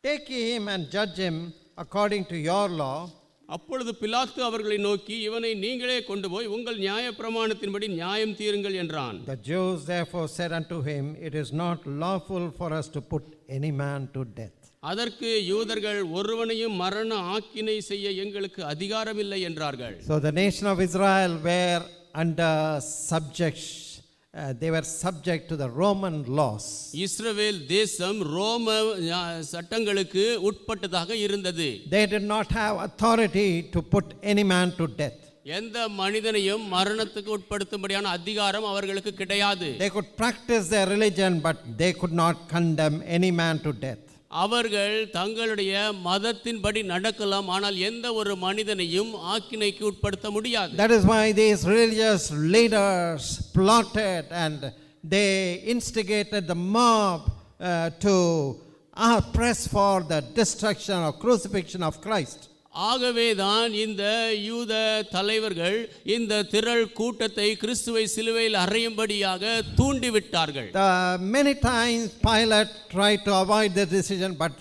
"Take ye him and judge him according to your law." அப்பொழுது பிலாத்து அவர்களை நோக்கி, இவனை நீங்களே கொண்டு போய் உங்கள் நியாய பிரமாணத்தின்படி நியாயம் தீருங்கள் என்றான். The Jews therefore said unto him, "It is not lawful for us to put any man to death." அதற்கு யூதர்கள், ஒருவனையும் மரண ஆக்கினை செய்ய எங்களுக்கு அதிகாரம் இல்லை என்றார்கள். So the nation of Israel were under subjection. They were subject to the Roman laws. இஸ்ரவேல் தேசம் ரோம சட்டங்களுக்கு உட்பட்டதாக இருந்தது. They did not have authority to put any man to death. எந்த மனிதனையும் மரணத்துக்கு உட்படுத்தும்படியான அதிகாரம் அவர்களுக்கு கிடையாது. They could practice their religion, but they could not condemn any man to death. அவர்கள் தங்களுடைய மதத்தின்படி நடக்கலாம், ஆனால் எந்த ஒரு மனிதனையும் ஆக்கினைக்கு உட்படுத்த முடியாது. That is why these religious leaders plotted and they instigated the mob to press for the destruction or crucifixion of Christ. ஆகவேதான் இந்த யூத தலைவர்கள் இந்த திரள் கூட்டத்தை கிறிஸ்துவை சிலுவையில் அறையும்படியாக தூண்டிவிட்டார்கள். Many times Pilate tried to avoid the decision, but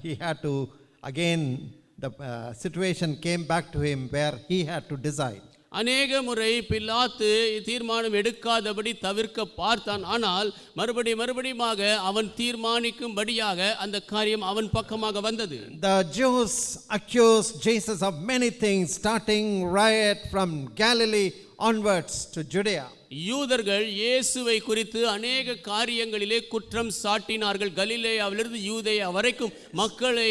he had to again, the situation came back to him where he had to decide. அநேக முறை பிலாத்து தீர்மானம் எடுக்காதபடி தவிர்க்க பார்த்தான். ஆனால் மறுபடியுமாக அவன் தீர்மானிக்கும்படியாக அந்த காரியம் அவன் பக்கமாக வந்தது. The Jews accused Jesus of many things, starting right from Galilee onwards to Judea. யூதர்கள் இயேசுவை குறித்து அநேக காரியங்களிலே குற்றம் சாட்டினார்கள். கலிலேயாவிலிருந்து யூதேயா வரைக்கும் மக்களை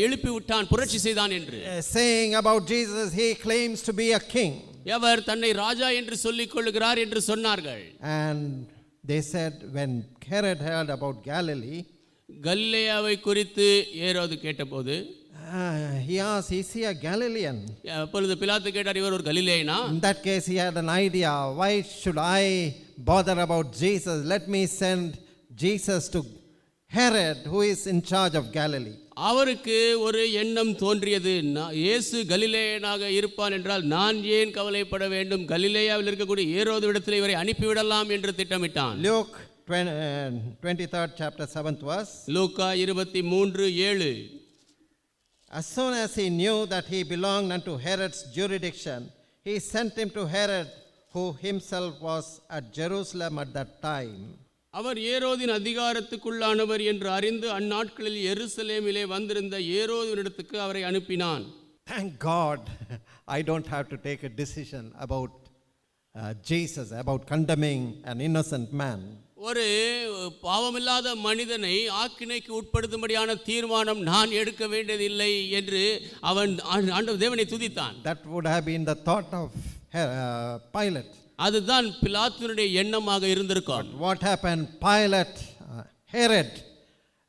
எழுப்பி விட்டான், புரட்சி செய்தான் என்று. Saying about Jesus, he claims to be a king. அவர் தன்னை ராஜா என்று சொல்லிக் கொள்கிறார் என்று சொன்னார்கள். And they said when Herod heard about Galilee, கலிலேயாவை குறித்து ஏரோது கேட்டபோது he asked, is he a Galilean? அப்பொழுது பிலாத்து கேட்டார், இவர் ஒரு கலிலேயனா? In that case he had an idea, why should I bother about Jesus? Let me send Jesus to Herod, who is in charge of Galilee. அவருக்கு ஒரு எண்ணம் தோன்றியது, இயேசு கலிலேயனாக இருப்பான் என்றால் நான் ஏன் கவலைப்பட வேண்டும், கலிலேயாவில் இருக்கக்கூடிய ஏரோதுவிடத்தில் இவரை அனுப்பிவிடலாம் என்று திட்டமிட்டான். Luke 23rd chapter 7th verse. Luca 23:7. As soon as he knew that he belonged unto Herod's jurisdiction, he sent him to Herod, who himself was at Jerusalem at that time. அவர் ஏரோதின் அதிகாரத்துக்குள்ளானவர் என்று அறிந்து அந்நாட்களில் எருசலேமிலே வந்திருந்த ஏரோதினிடத்துக்கு அவரை அனுப்பினான். Thank God I don't have to take a decision about Jesus, about condemning an innocent man. ஒரு பாவமில்லாத மனிதனை ஆக்கினைக்கு உட்படுத்தும்படியான தீர்மானம் நான் எடுக்க வேண்டியதில்லை என்று அவன் ஆண்டவர் தேவனை துதித்தான். That would have been the thought of Pilate. அதுதான் பிலாத்துனுடைய எண்ணமாக இருந்திருக்கும். What happened? Pilate, Herod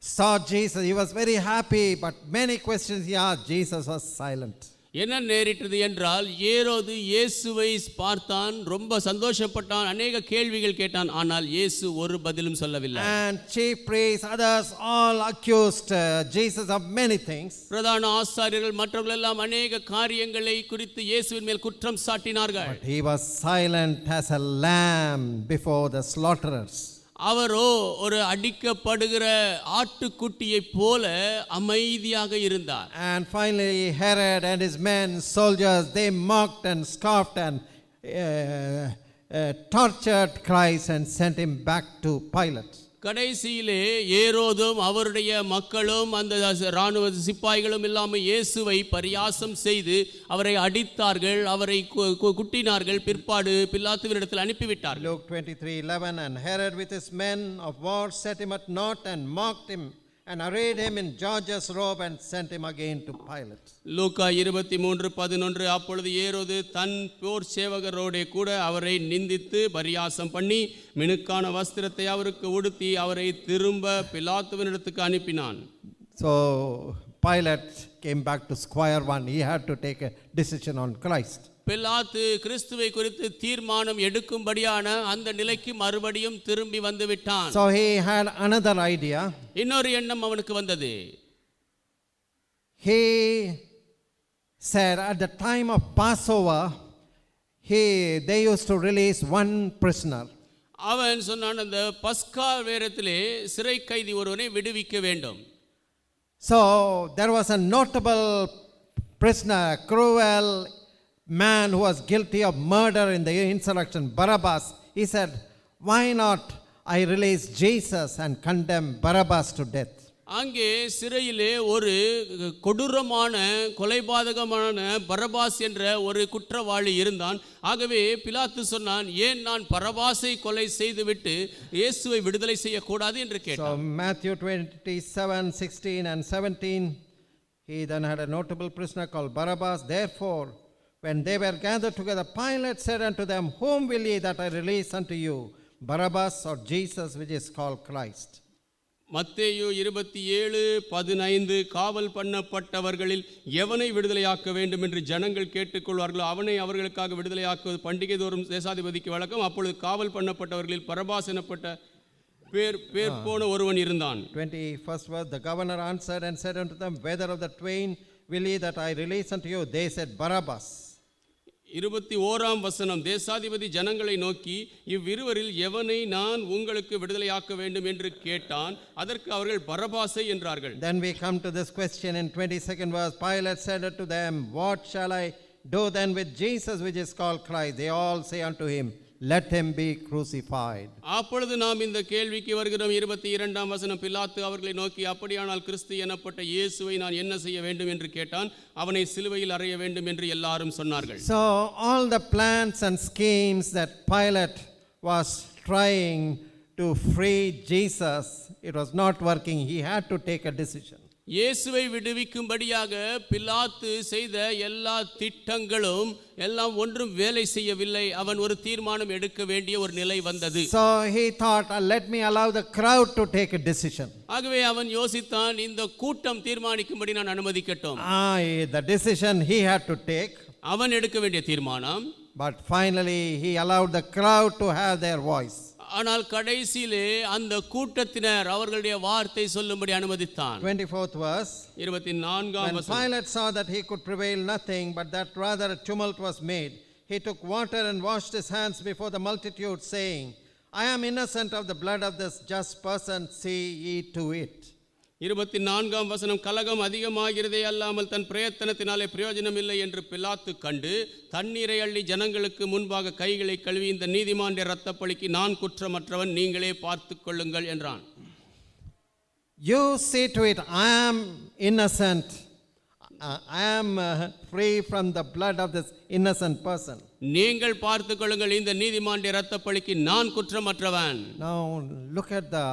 saw Jesus. He was very happy, but many questions he asked. Jesus was silent. என்ன நேரிட்டது என்றால், ஏரோது இயேசுவை பார்த்தான், ரொம்ப சந்தோஷப்பட்டான், அநேக கேள்விகள் கேட்டான், ஆனால் இயேசு ஒரு பதிலும் சொல்லவில்லை. And chief priests, others all accused Jesus of many things. பிரதான ஆசாரியர்கள் மற்றவர்கள் எல்லாம் அநேக காரியங்களை குறித்து இயேசுவின் மேல் குற்றம் சாட்டினார்கள். But he was silent as a lamb before the slaughterers. அவரோ ஒரு அடிக்கப்படுகிற ஆட்டுக்குட்டியை போல அமைதியாக இருந்தார். And finally Herod and his men, soldiers, they mocked and scoffed and tortured Christ and sent him back to Pilate. கடைசியிலே ஏரோதும் அவருடைய மக்களும் அந்த இராணுவ சிப்பாய்களும் இல்லாமல் இயேசுவை பரியாசம் செய்து அவரை அடித்தார்கள், அவரை குட்டினார்கள், பிற்பாடு பிலாத்துவினிடத்தில் அனுப்பிவிட்டார்கள். Luke 23:11. And Herod with his men of war set him at naught and mocked him and arrayed him in George's robe and sent him again to Pilate. லூக்கா 23:11. அப்பொழுது ஏரோது தன் போர் சேவகரோடே கூட அவரை நிந்தித்து பரியாசம் பண்ணி மினுக்கான வஸ்திரத்தை அவருக்கு உடுத்தி அவரை திரும்ப பிலாத்துவினிடத்துக்கு அனுப்பினான். So Pilate came back to square one. He had to take a decision on Christ. பிலாத்து கிறிஸ்துவை குறித்து தீர்மானம் எடுக்கும்படியான அந்த நிலைக்கு மறுபடியும் திரும்பி வந்து விட்டான். So he had another idea. இன்னொரு எண்ணம் அவனுக்கு வந்தது. He said at the time of Passover, they used to release one prisoner. அவன் சொன்னான், அந்த பஸ்கா நேரத்திலே சிறை கைதி ஒருவனை விடுவிக்க வேண்டும். So there was a notable prisoner, cruel man who was guilty of murder in the insurrection, Barabbas. He said, why not I release Jesus and condemn Barabbas to death? அங்கே சிறையிலே ஒரு கொடூரமான கொலைபாதகமான பரபாஸ் என்ற ஒரு குற்றவாளி இருந்தான். ஆகவே பிலாத்து சொன்னான், ஏன் நான் பரபாசை கொலை செய்துவிட்டு இயேசுவை விடுதலை செய்யக்கூடாது என்று கேட்டான். So Matthew 27:16 and 17, he then had a notable prisoner called Barabbas. Therefore, when they were gathered together, Pilate said unto them, whom will ye that I release unto you, Barabbas or Jesus, which is called Christ? மத்தேயு 27:15. காவல் பண்ணப்பட்டவர்களில் எவனை விடுதலையாக்க வேண்டும் என்று ஜனங்கள் கேட்டுக்கொள்வார்களோ அவனை அவர்களுக்காக விடுதலையாக்குவது பண்டிகை தோறும் தேசாதிபதிக்கு வழக்கம். அப்பொழுது காவல் பண்ணப்பட்டவர்களில் பரபாஸ் எனப்பட்ட பேர் போன ஒருவன் இருந்தான். 21st verse, the governor answered and said unto them, whether of the twain will ye that I release unto you? They said, Barabbas. 21 தேசாதிபதி ஜனங்களை நோக்கி, இவ்விருவரில் எவனை நான் உங்களுக்கு விடுதலையாக்க வேண்டும் என்று கேட்டான். அதற்கு அவர்கள் பரபாசை என்றார்கள். Then we come to this question in 22nd verse. Pilate said unto them, what shall I do then with Jesus which is called Christ? They all say unto him, let him be crucified. அப்பொழுது நாம் இந்த கேள்விக்கு வருகிறோம். 22 பிலாத்து அவர்களை நோக்கி, அப்படியானால் கிறிஸ்து எனப்பட்ட இயேசுவை நான் என்ன செய்ய வேண்டும் என்று கேட்டான். அவனை சிலுவையில் அறைய வேண்டும் என்று எல்லாரும் சொன்னார்கள். So all the plans and schemes that Pilate was trying to free Jesus, it was not working. He had to take a decision. இயேசுவை விடுவிக்கும்படியாக பிலாத்து செய்த எல்லா திட்டங்களும் எல்லாம் ஒன்றும் வேலை செய்யவில்லை. அவன் ஒரு தீர்மானம் எடுக்க வேண்டிய ஒரு நிலை வந்தது. So he thought, let me allow the crowd to take a decision. ஆகவே அவன் யோசித்தான், இந்த கூட்டம் தீர்மானிக்கும்படி நான் அனுமதிக்கட்டும். The decision he had to take. அவன் எடுக்க வேண்டிய தீர்மானம். But finally he allowed the crowd to have their voice. ஆனால் கடைசியிலே அந்த கூட்டத்தினர் அவர்களுடைய வார்த்தை சொல்லும்படி அனுமதித்தான். 24th verse. 24ஆம் When வசனம். Pilate saw that he could prevail nothing, but that rather a tumult was made, he took water and washed his hands before the multitude, saying, I am innocent of the blood of this just person, see ye to it. 24ஆம் வசனம். கலகம் அதிகமாகிறதே அல்லாமல் தன் பிரயத்தனத்தினாலே பிரயோஜனம் இல்லை என்று பிலாத்து கண்டு தண்ணீரை அள்ளி ஜனங்களுக்கு முன்பாக கைகளை கழுவி, இந்த நீதிமானுடைய இரத்தப்பழிக்கு நான் குற்றமற்றவன், நீங்களே பார்த்துக் கொள்ளுங்கள் என்றான். You see to it, I am innocent. I am free from the blood of this innocent person. நீங்கள் பார்த்துக் கொள்ளுங்கள், இந்த நீதிமானுடைய இரத்தப்பழிக்கு நான் குற்றமற்றவன். Now look at the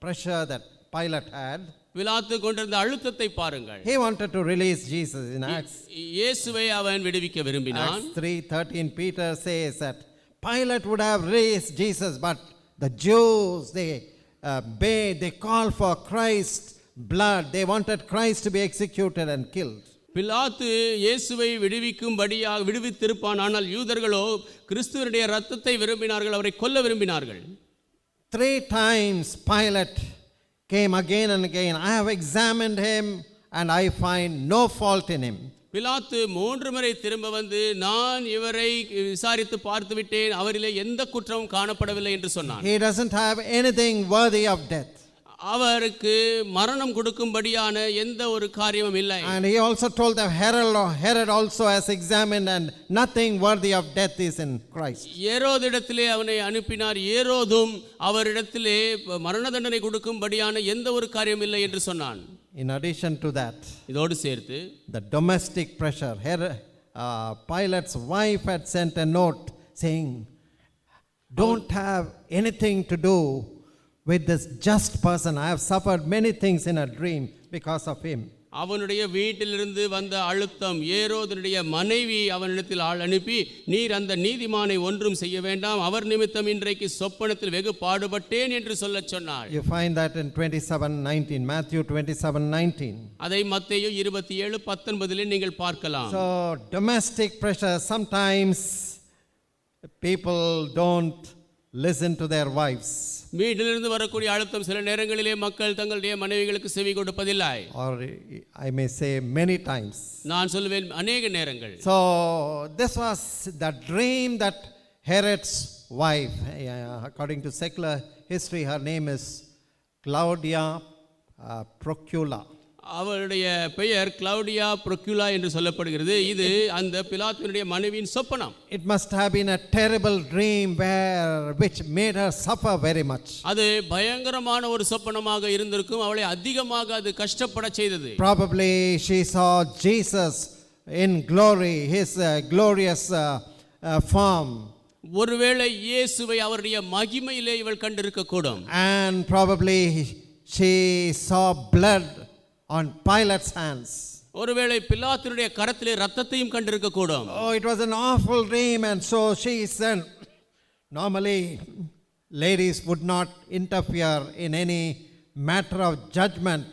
pressure that Pilate had. பிலாத்து கொண்டிருந்த அழுத்தத்தை பாருங்கள். He wanted to release Jesus in Acts. இயேசுவை அவன் விடுவிக்க விரும்பினான். Acts 3:13, Peter says that Pilate would have released Jesus, but the Jews, they called for Christ's blood. They wanted Christ to be executed and killed. பிலாத்து இயேசுவை விடுவிக்கும்படியாக விடுவித்திருப்பான். ஆனால் யூதர்களோ கிறிஸ்துவனுடைய இரத்தத்தை விரும்பினார்கள், அவரை கொல்ல விரும்பினார்கள். 3 times Pilate came again and again. I have examined him and I find no fault in him. பிலாத்து 3 முறை திரும்ப வந்து, நான் இவரை விசாரித்து பார்த்து விட்டேன், அவரிலே எந்த குற்றமும் காணப்படவில்லை என்று சொன்னான். He doesn't have anything worthy of death. அவருக்கு மரணம் கொடுக்கும்படியான எந்த ஒரு காரியமும் இல்லை. And he also told that Herod also has examined and nothing worthy of death is in Christ. ஏரோதிடத்திலே அவனை அனுப்பினார். ஏரோதும் அவரிடத்திலே மரண தண்டனை கொடுக்கும்படியான எந்த ஒரு காரியம் இல்லை என்று சொன்னான். In addition to that, இதோடு சேர்த்து the domestic pressure. Pilate's wife had sent a note saying, don't have anything to do with this just person. I have suffered many things in a dream because of him. அவனுடைய வீட்டிலிருந்து வந்த அழுத்தம். ஏரோதனுடைய மனைவி அவனிடத்தில் ஆள் அனுப்பி, நீர் அந்த நீதிமானை ஒன்றும் செய்ய வேண்டாம், அவர் நிமித்தம் இன்றைக்கு சொப்பனத்தில் வெகு பாடுபட்டேன் என்று சொல்லச் சொன்னாள். You find that in 27:19, Matthew 27:19. அதை மத்தேயு 27:19 நீங்கள் பார்க்கலாம். So domestic pressure, sometimes people don't listen to their wives. வீட்டிலிருந்து வரக்கூடிய அழுத்தம் சில நேரங்களிலே மக்கள் தங்களுடைய மனைவிகளுக்கு செவி கொடுப்பதில்லை. Or I may say many times. நான் சொல்வேன் அநேக நேரங்கள். So this was the dream that Herod's wife, according to secular history, her name is Claudia Procula. அவளுடைய பெயர் கிளவுடியா ப்ரொக்யூலா என்று சொல்லப்படுகிறது. இது அந்த பிலாத்துவினுடைய மனைவியின் சொப்பனம். It must have been a terrible dream which made her suffer very much. அது பயங்கரமான ஒரு சொப்பனமாக இருந்திருக்கும். அவளை அதிகமாக அது கஷ்டப்பட செய்தது. Probably she saw Jesus in glory, his glorious form. ஒருவேளை இயேசுவை அவருடைய மகிமையிலே இவள் கண்டிருக்க கூடும். And probably she saw blood on Pilate's hands. ஒருவேளை பிலாத்துவினுடைய கரத்திலே இரத்தத்தையும் கண்டிருக்க கூடும். Oh, it was an awful dream, and so she said, normally ladies would not interfere in any matter of judgment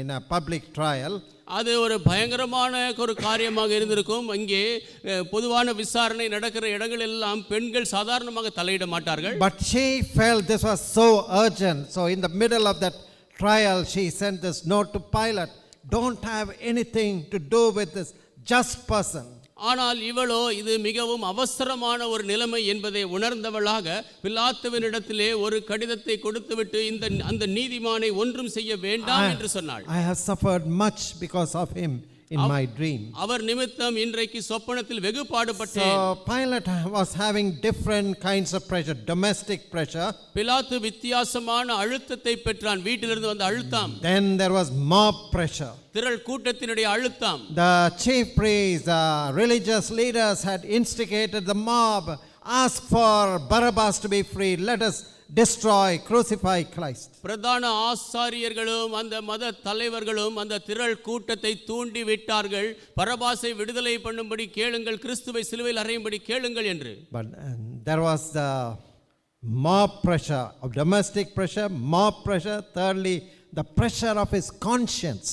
in a public trial. அது ஒரு பயங்கரமான ஒரு காரியமாக இருந்திருக்கும். இங்கே பொதுவான விசாரணை நடக்கிற இடங்கள் எல்லாம் பெண்கள் சாதாரணமாக தலையிட மாட்டார்கள். But she felt this was so urgent. So in the middle of that trial, she sent this note to Pilate, don't have anything to do with this just person. ஆனால் இவளோ இது மிகவும் அவசரமான ஒரு நிலைமை என்பதை உணர்ந்தவளாக பிலாத்துவினிடத்திலே ஒரு கடிதத்தை கொடுத்துவிட்டு அந்த நீதிமானை ஒன்றும் செய்ய வேண்டாம் என்று சொன்னாள். I have suffered much because of him in my dream. அவர் நிமித்தம் இன்றைக்கு சொப்பனத்தில் வெகு பாடுபட்டேன். So Pilate was having different kinds of pressure, domestic pressure. பிலாத்து வித்தியாசமான அழுத்தத்தை பெற்றான், வீட்டிலிருந்து வந்த அழுத்தம். Then there was mob pressure. திரள் கூட்டத்தினுடைய அழுத்தம். The chief priests, religious leaders had instigated the mob. ask for Barabbas to be freed. Let us destroy, crucify Christ. பிரதான ஆசாரியர்களும் அந்த மத தலைவர்களும் அந்த திரள் கூட்டத்தை தூண்டி விட்டார்கள். பரபாசை விடுதலை பண்ணும்படி கேளுங்கள், கிறிஸ்துவை சிலுவையில் அறையும்படி கேளுங்கள் என்று. But there was the mob pressure of domestic pressure, mob pressure. Thirdly, the pressure of his conscience.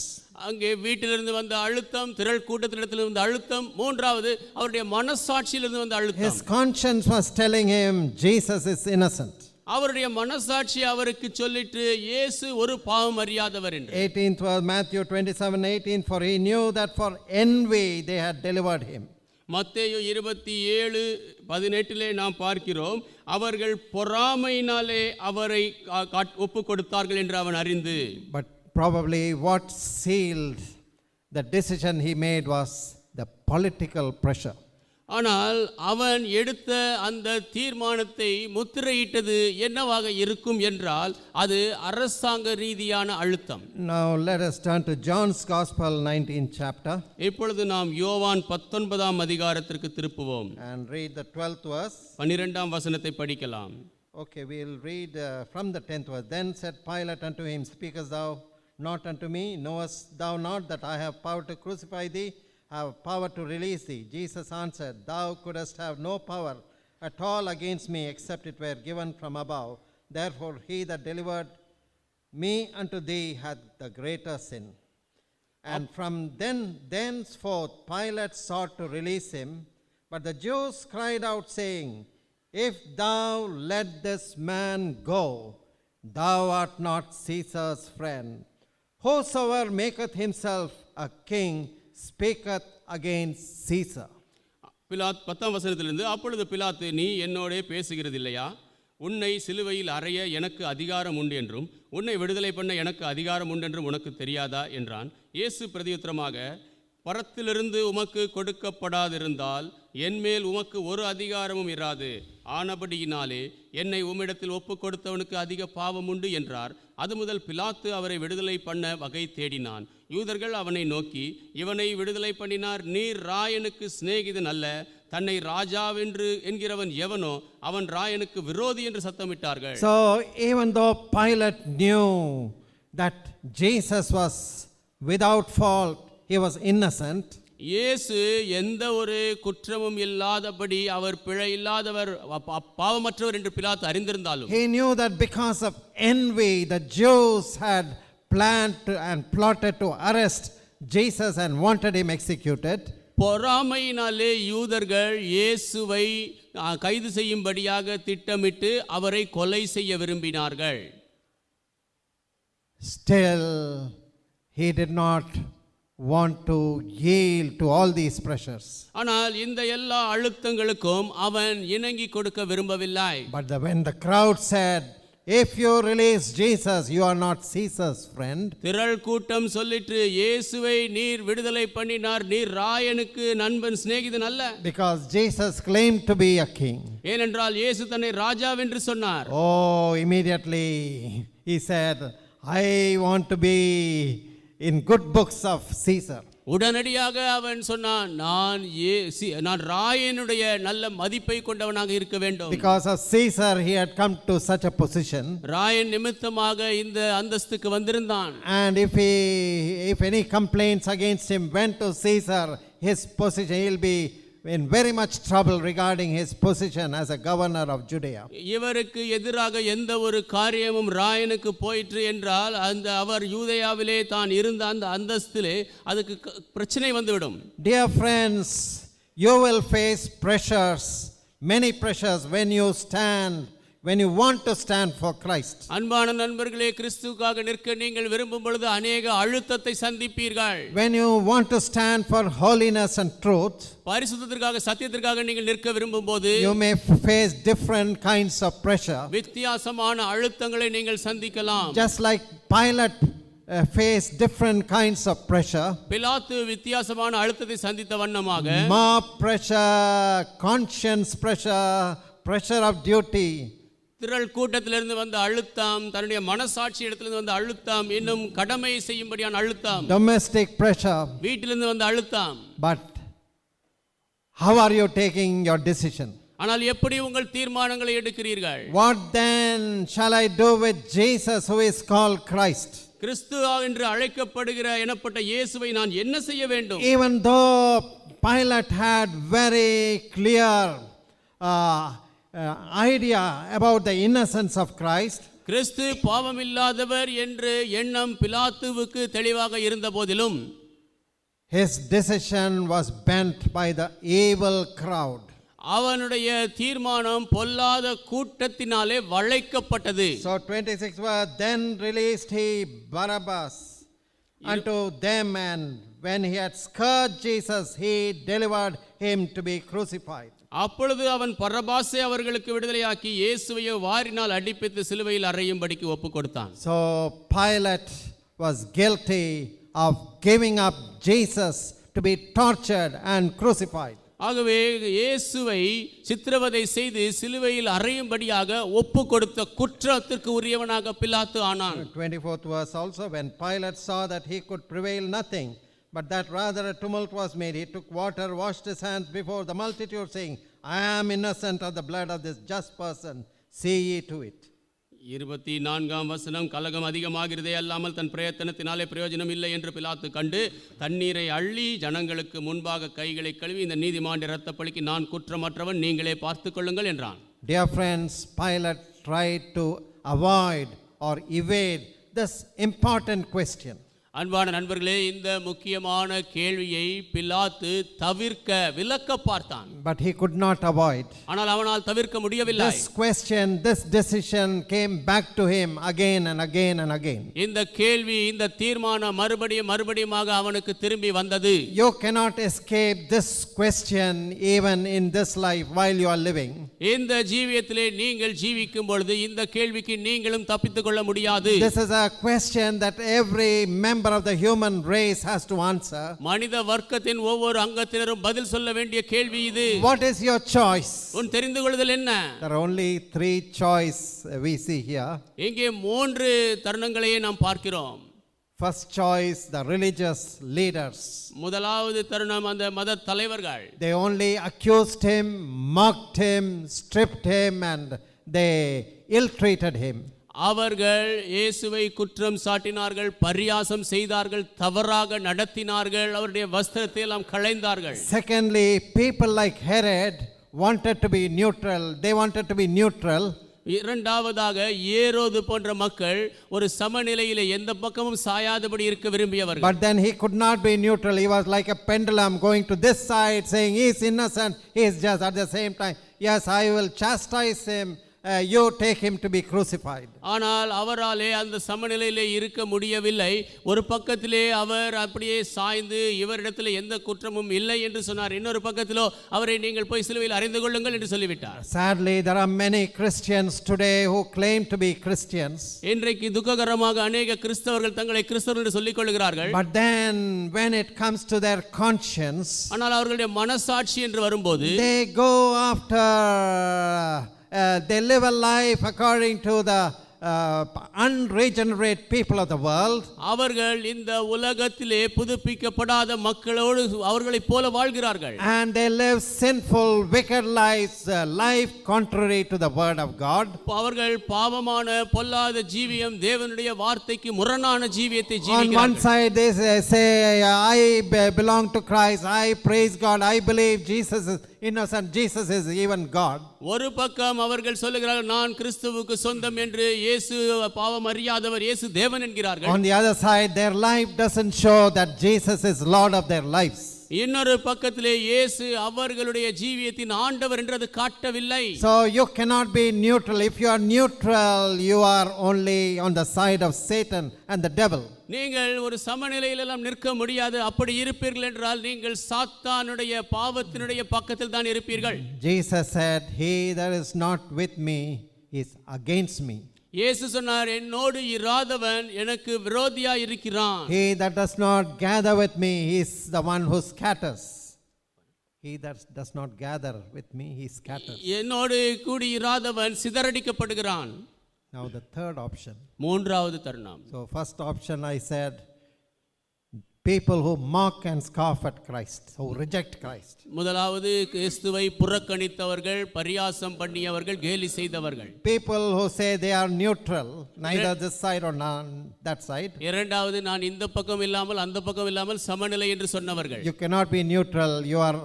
அங்கே வீட்டிலிருந்து வந்த அழுத்தம், திரள் கூட்டத்திலிருந்து வந்த அழுத்தம், மூன்றாவது அவருடைய மனசாட்சியிலிருந்து வந்த அழுத்தம். His conscience was telling him Jesus is innocent. அவருடைய மனசாட்சி அவருக்கு சொல்லிட்டு இயேசு ஒரு பாவம் அறியாதவர் என்று. 18th verse Matthew 27:18, for he knew that for envy they had delivered him. மத்தேயு 27:18 நாம் பார்க்கிறோம், அவர்கள் பொறாமையினாலே அவரை ஒப்பு கொடுத்தார்கள் என்று அவன் அறிந்து. But probably what sealed the decision he made was the political pressure. ஆனால் அவன் எடுத்த அந்த தீர்மானத்தை முத்திரையிட்டது என்னவாக இருக்கும் என்றால் அது அரசாங்க ரீதியான அழுத்தம். Now let us turn to John's Gospel 19th chapter. இப்பொழுது நாம் யோவான் 19ஆம் அதிகாரத்திற்கு திருப்புவோம். And read the 12th verse. 12ஆம் வசனத்தை படிக்கலாம். Okay, we'll read from the 10th verse. Then said Pilate unto him, speakest thou not unto me? Knowest thou not that I have power to crucify thee? Have power to release thee? Jesus answered, thou couldst have no power at all against me, except it were given from above. Therefore he that delivered me unto thee hath the greater sin. And from thenceforth Pilate sought to release him, but the Jews cried out, saying, if thou let this man go, thou art not Caesar's friend. Whosoever maketh himself a king speaketh against Caesar. Pilate 10ஆம் வசனத்திலிருந்து, அப்பொழுது பிலாத்து, நீ என்னோடே பேசுகிறது இல்லையா? உன்னை சிலுவையில் அறைய எனக்கு அதிகாரம் உண்டு என்றும் உன்னை விடுதலை பண்ண எனக்கு அதிகாரம் உண்டு என்றும் உனக்கு தெரியாதா என்றான். இயேசு பிரதியுத்தரமாக, பரத்திலிருந்து உமக்கு கொடுக்கப்படாதிருந்தால் என்மேல் உமக்கு ஒரு அதிகாரமும் இராது. ஆனபடியினாலே என்னை உம்மிடத்தில் ஒப்பு கொடுத்தவனுக்கு அதிக பாவம் உண்டு என்றார். அது முதல் பிலாத்து அவரை விடுதலை பண்ண வகை தேடினான். யூதர்கள் அவனை நோக்கி, இவனை விடுதலை பண்ணினார் நீர் ராயனுக்கு சிநேகிதன் அல்ல, தன்னை ராஜாவென்று என்கிறவன் எவனோ அவன் ராயனுக்கு விரோதி என்று சத்தமிட்டார்கள். So even though Pilate knew that Jesus was without fault, he was innocent, இயேசு எந்த ஒரு குற்றமும் இல்லாதபடி அவர் பிழை இல்லாதவர், பாவமற்றவர் என்று பிலாத்து அறிந்திருந்தாலும், he knew that because of envy the Jews had planned and plotted to arrest Jesus and wanted him executed. பொறாமையினாலே யூதர்கள் இயேசுவை கைது செய்யும்படியாக திட்டமிட்டு அவரை கொலை செய்ய விரும்பினார்கள். Still he did not want to yield to all these pressures. ஆனால் இந்த எல்லா அழுத்தங்களுக்கும் அவன் இணங்கி கொடுக்க விரும்பவில்லை. But when the crowd said, if you release Jesus, you are not Caesar's friend. திரள் கூட்டம் சொல்லிட்டு, இயேசுவை நீர் விடுதலை பண்ணினார் நீர் ராயனுக்கு நண்பன் சிநேகிதன் அல்ல. Because Jesus claimed to be a king. ஏனென்றால் இயேசு தன்னை ராஜாவென்று சொன்னார். Oh, immediately he said, I want to be in good books of Caesar. உடனடியாக அவன் சொன்னான், நான் ராயனுடைய நல்ல மதிப்பை கொண்டவனாக இருக்க வேண்டும். Because of Caesar he had come to such a position. Rayan நிமித்தமாக இந்த அந்தஸ்துக்கு வந்திருந்தான். And if any complaints against him went to Caesar, his position, he'll be in very much trouble regarding his position as a governor of Judea. இவருக்கு எதிராக எந்த ஒரு காரியமும் ராயனுக்கு போயிற்று என்றால் அவர் யூதேயாவிலே தான் இருந்த அந்த அந்தஸ்திலே அதுக்கு பிரச்சனை வந்துவிடும். Dear friends, you will face pressures, many pressures when you want to stand for Christ. அன்பான நண்பர்களே, கிறிஸ்துவுக்காக நிற்க நீங்கள் விரும்பும் பொழுது अनेक அழுத்தத்தை சந்திப்பீர்கள். When you want to stand for holiness and truth, பரிசுத்தத்திற்காக சத்தியத்திற்காக நீங்கள் நிற்க விரும்பும்போது you may face different kinds of pressure. வித்தியாசமான அழுத்தங்களை நீங்கள் சந்திக்கலாம். Just like Pilate faced different kinds of pressure. பிலாத்து வித்தியாசமான அழுத்தத்தை சந்தித்த வண்ணமாக Mob pressure, conscience pressure, pressure of duty. திரள் கூட்டத்திலிருந்து வந்த அழுத்தம், தன்னுடைய மனசாட்சி இடத்திலிருந்து வந்த அழுத்தம், இன்னும் கடமை செய்யும்படியான அழுத்தம், Domestic pressure. வீட்டிலிருந்து வந்த அழுத்தம். But how are you taking your decision? ஆனால் எப்படி உங்கள் தீர்மானங்களை எடுக்கிறீர்கள்? What then shall I do with Jesus who is called Christ? கிறிஸ்து என்று அழைக்கப்படுகிற எனப்பட்ட இயேசுவை நான் என்ன செய்ய வேண்டும்? Even though Pilate had very clear idea about the innocence of Christ, கிறிஸ்து பாவமில்லாதவர் என்று எண்ணம் பிலாத்துவுக்கு தெளிவாக இருந்த போதிலும் his decision was bent by the evil crowd. அவனுடைய தீர்மானம் பொல்லாத கூட்டத்தினாலே வளைக்கப்பட்டது. So 26 verse, then released he Barabbas unto them, and when he had scourged Jesus, he delivered him to be crucified. அப்பொழுது அவன் பரபாசை அவர்களுக்கு விடுதலையாக்கி இயேசுவையோ வாரினால் அடிப்பித்து சிலுவையில் அறையும்படிக்கு ஒப்பு கொடுத்தான். So Pilate was guilty of giving up Jesus to be tortured and crucified. ஆகவே இயேசுவை சித்திரவதை செய்து சிலுவையில் அறையும்படியாக ஒப்பு கொடுத்த குற்றத்திற்கு உரியவனாக பிலாத்து ஆனான். 24th verse also, when Pilate saw that he could prevail nothing, but that rather a tumult was made, he took water, washed his hands before the multitude, saying, I am innocent of the blood of this just person, see ye to it. 24ஆம் வசனம், கலகம் அதிகமாகிறதே அல்லாமல் தன் பிரயத்தனத்தினாலே பிரயோஜனம் இல்லை என்று பிலாத்து கண்டு தண்ணீரை அள்ளி ஜனங்களுக்கு முன்பாக கைகளை கழுவி, இந்த நீதிமானுடைய இரத்தப்பழிக்கு நான் குற்றமற்றவன், நீங்களே பார்த்துக் கொள்ளுங்கள் என்றான். Dear friends, Pilate tried to avoid or evade this important question. அன்பான நண்பர்களே, இந்த முக்கியமான கேள்வியை பிலாத்து விலக்க பார்த்தான். But he could not avoid. ஆனால் அவனால் தவிர்க்க முடியவில்லை. This question, this decision came back to him again and again and again. இந்த கேள்வி, இந்த தீர்மானம் மறுபடியுமாக அவனுக்கு திரும்பி வந்தது. You cannot escape this question even in this life while you are living. இந்த ஜீவியத்திலே நீங்கள் ஜீவிக்கும் பொழுது இந்த கேள்விக்கு நீங்களும் தப்பித்துக் கொள்ள முடியாது. This is a question that every member of the human race has to answer. மனித வர்க்கத்தின் ஒவ்வொரு அங்கத்தினரும் பதில் சொல்ல வேண்டிய கேள்வி இது. What is your choice? உன் தெரிந்து கொள்ளுதல் என்ன? There are only 3 choices we see here. இங்கே 3 தருணங்களையே நாம் பார்க்கிறோம். First choice, the religious leaders. முதலாவது தருணம் அந்த மத தலைவர்கள். They only accused him, mocked him, stripped him, and they ill-treated him. அவர்கள் இயேசுவை குற்றம் சாட்டினார்கள், பரியாசம் செய்தார்கள், தவறாக நடத்தினார்கள், அவருடைய வஸ்திரத்தை எல்லாம் களைந்தார்கள். Secondly, people like Herod wanted to be neutral. They wanted to be neutral. இரண்டாவதாக ஏரோது போன்ற மக்கள் ஒரு சமநிலையிலே எந்த பக்கமும் சாயாதபடி இருக்க விரும்பியவர்கள். But then he could not be neutral. He was like a pendulum going to this side, saying he is innocent, he is just. At the same time, yes, I will chastise him, you take him to be crucified. ஆனால் அவராலே அந்த சமநிலையிலே இருக்க முடியவில்லை. ஒரு பக்கத்திலே அவர் அப்படியே சாய்ந்து இவரிடத்தில் எந்த குற்றமும் இல்லை என்று சொன்னார், இன்னொரு பக்கத்திலோ அவரை நீங்கள் போய் சிலுவையில் அறைந்து கொள்ளுங்கள் என்று சொல்லிவிட்டார். Sadly, there are many Christians today who claim to be Christians. இன்றைக்கு துக்ககரமாக அநேக கிறிஸ்தவர்கள் தங்களை கிறிஸ்தவர்கள் என்று சொல்லிக் கொள்கிறார்கள். But then when it comes to their conscience, ஆனால் அவர்களுடைய மனசாட்சி என்று வரும்போது they go after they live a life according to the unregenerate people of the world. அவர்கள் இந்த உலகத்திலே புதுப்பிக்கப்படாத மக்களோடு அவர்களைப் போல வாழ்கிறார்கள். And they live sinful, wicked lives, life contrary to the word of God. அவர்கள் பாவமான பொல்லாத ஜீவியம், தேவனுடைய வார்த்தைக்கு முரணான ஜீவியத்தை On ஜீவிக்கிறார்கள். one side they say, I belong to Christ, I praise God, I believe Jesus is innocent, Jesus is even God. ஒரு பக்கம் அவர்கள் சொல்லுகிறார்கள், நான் கிறிஸ்துவுக்கு சொந்தம் என்று, இயேசு பாவம் அறியாதவர், இயேசு தேவன் என்கிறார்கள். On the other side, their life doesn't show that Jesus is Lord of their lives. இன்னொரு பக்கத்திலே இயேசு அவர்களுடைய ஜீவியத்தின் ஆண்டவர் என்று அது காட்டவில்லை. So you cannot be neutral. If you are neutral, you are only on the side of Satan and the devil. நீங்கள் ஒரு சமநிலையில் எல்லாம் நிற்க முடியாது. அப்படி இருப்பீர்கள் என்றால் நீங்கள் சாத்தானுடைய பாவத்தினுடைய பக்கத்தில் தான் இருப்பீர்கள். Jesus said, he that is not with me is against me. இயேசு சொன்னார், என்னோடு இராதவன் எனக்கு விரோதியாய் இருக்கிறான். He that does not gather with me is the one who scatters. He that does not gather with me, he scatters. என்னோடு கூடி இராதவன் சிதறடிக்கப்படுகிறான். Now the third option. மூன்றாவது தருணம். So first option I said, People who mock and scoff at Christ, who reject Christ. முதலாவது கிறிஸ்துவை புறக்கணித்தவர்கள், பரியாசம் பண்ணியவர்கள், கேலி செய்தவர்கள். People who say they are neutral, neither this side or that side. இரண்டாவது, நான் இந்த பக்கம் இல்லாமல் அந்த பக்கம் இல்லாமல் சமநிலை என்று சொன்னவர்கள். You cannot be neutral, you are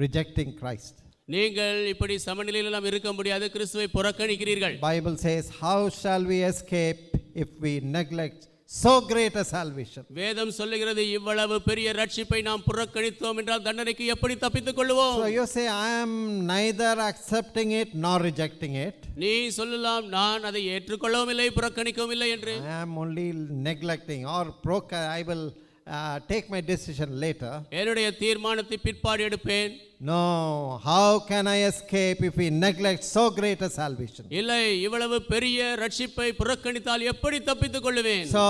rejecting Christ. நீங்கள் இப்படி சமநிலையில் எல்லாம் இருக்க முடியாது, கிறிஸ்துவை புறக்கணிக்கிறீர்கள். Bible says, how shall we escape if we neglect so great a salvation? வேதம் சொல்லுகிறது, இவ்வளவு பெரிய ரட்சிப்பை நாம் புறக்கணித்தோம் என்றால் தண்டனைக்கு எப்படி தப்பித்துக் கொள்வோம்? So you say, I am neither accepting it nor rejecting it. நீ சொல்லலாம், நான் அதை ஏற்றுக்கொள்ளவும் இல்லை புறக்கணிக்கவும் இல்லை என்று. I am only neglecting or I will take my decision later. என்னுடைய தீர்மானத்தை பிற்பாடு எடுப்பேன். No, how can I escape if we neglect so great a salvation? இல்லை, இவ்வளவு பெரிய ரட்சிப்பை புறக்கணித்தால் எப்படி தப்பித்துக் கொள்வேன்? So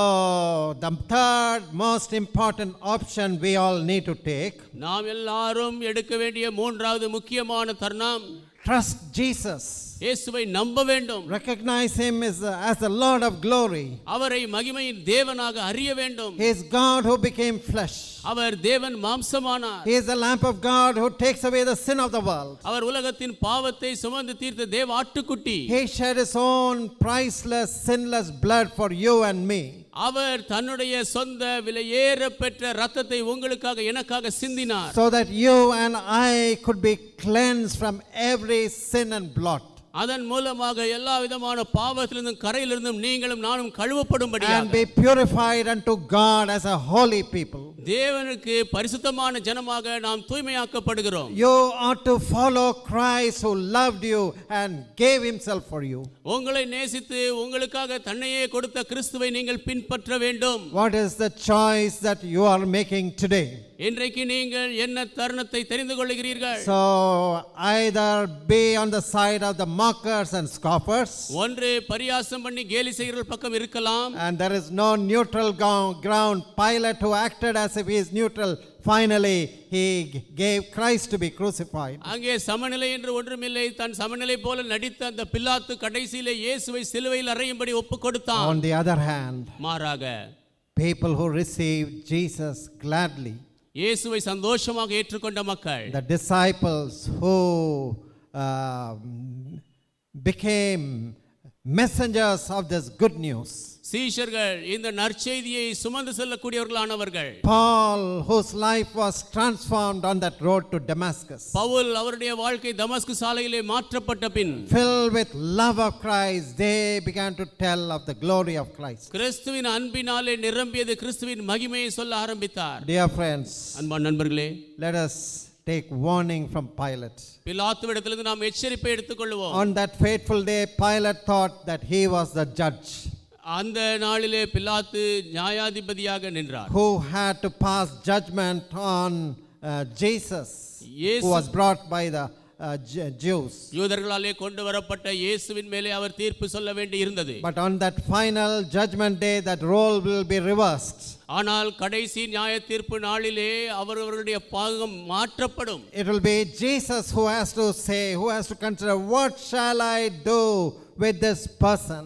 the third most important option we all need to take. நாம் எல்லாரும் எடுக்க வேண்டிய மூன்றாவது முக்கியமான தருணம், Trust Jesus. இயேசுவை நம்ப வேண்டும். Recognize him as the Lord of glory. அவரை மகிமையின் தேவனாக அறிய வேண்டும். He is God who became flesh. அவர் தேவன் மாம்சமானார். He is the Lamb of God who takes away the sin of the world. அவர் உலகத்தின் பாவத்தை சுமந்து தீர்த்த தேவ ஆட்டுக்குட்டி. He shed his own priceless sinless blood for you and me. அவர் தன்னுடைய சொந்த விலையேற பெற்ற இரத்தத்தை உங்களுக்காக எனக்காக சிந்தினார். So that you and I could be cleansed from every sin and blot. அதன் மூலமாக எல்லா விதமான பாவத்திலிருந்தும் கரையிலிருந்தும் நீங்களும் நானும் கழுவப்படும்படியாக And be purified unto God as a holy people. தேவனுக்கு பரிசுத்தமான ஜனமாக நாம் தூய்மையாக்கப்படுகிறோம். You ought to follow Christ who loved you and gave himself for you. உங்களை நேசித்து உங்களுக்காக தன்னையே கொடுத்த கிறிஸ்துவை நீங்கள் பின்பற்ற வேண்டும். What is the choice that you are making today? இன்றைக்கு நீங்கள் என்ன தருணத்தை தெரிந்து கொள்கிறீர்கள்? So either be on the side of the mockers and scoffers. ஒன்று பரியாசம் பண்ணி கேலி செய்கிறவர்கள் பக்கம் இருக்கலாம். And there is no neutral ground. Pilate, who acted as if he is neutral, finally he gave Christ to be crucified. அங்கே சமநிலை என்று ஒன்றுமில்லை. தன் சமநிலை போல நடித்த அந்த பிலாத்து கடைசியிலே இயேசுவை சிலுவையில் அறையும்படி ஒப்புக் கொடுத்தான். On the other hand, மாறாக people who received Jesus gladly, இயேசுவை சந்தோஷமாக ஏற்றுக்கொண்ட மக்கள், the disciples who became messengers of this good news. சீஷர்கள் இந்த நற்செய்தியை சுமந்து செல்லக்கூடியவர்களானவர்கள். Paul, whose life was transformed on that road to Damascus. Pavul அவருடைய வாழ்க்கை தமஸ்கு சாலையிலே மாற்றப்பட்ட பின், Filled with love of Christ, they began to tell of the glory of Christ. கிறிஸ்துவின் அன்பினாலே நிரம்பியது கிறிஸ்துவின் மகிமையை சொல்ல ஆரம்பித்தார். Dear friends, அன்பான நண்பர்களே, let us take warning from Pilate. பிலாத்துவிடத்திலிருந்து நாம் எச்சரிப்பை எடுத்துக்கொள்வோம். On that fateful day, Pilate thought that he was the judge அந்த நாளிலே பிலாத்து நியாயாதிபதியாக நின்றார். who had to pass judgment on Jesus, who was brought by the Jews. யூதர்களாலே கொண்டு வரப்பட்ட இயேசுவின் மேலே அவர் தீர்ப்பு சொல்ல வேண்டி இருந்தது. But on that final judgment day, that role will be reversed. ஆனால் கடைசி நியாய தீர்ப்பு நாளிலே அவர்களுடைய பாகம் மாற்றப்படும். It will be Jesus who has to say, who has to consider, what shall I do with this person?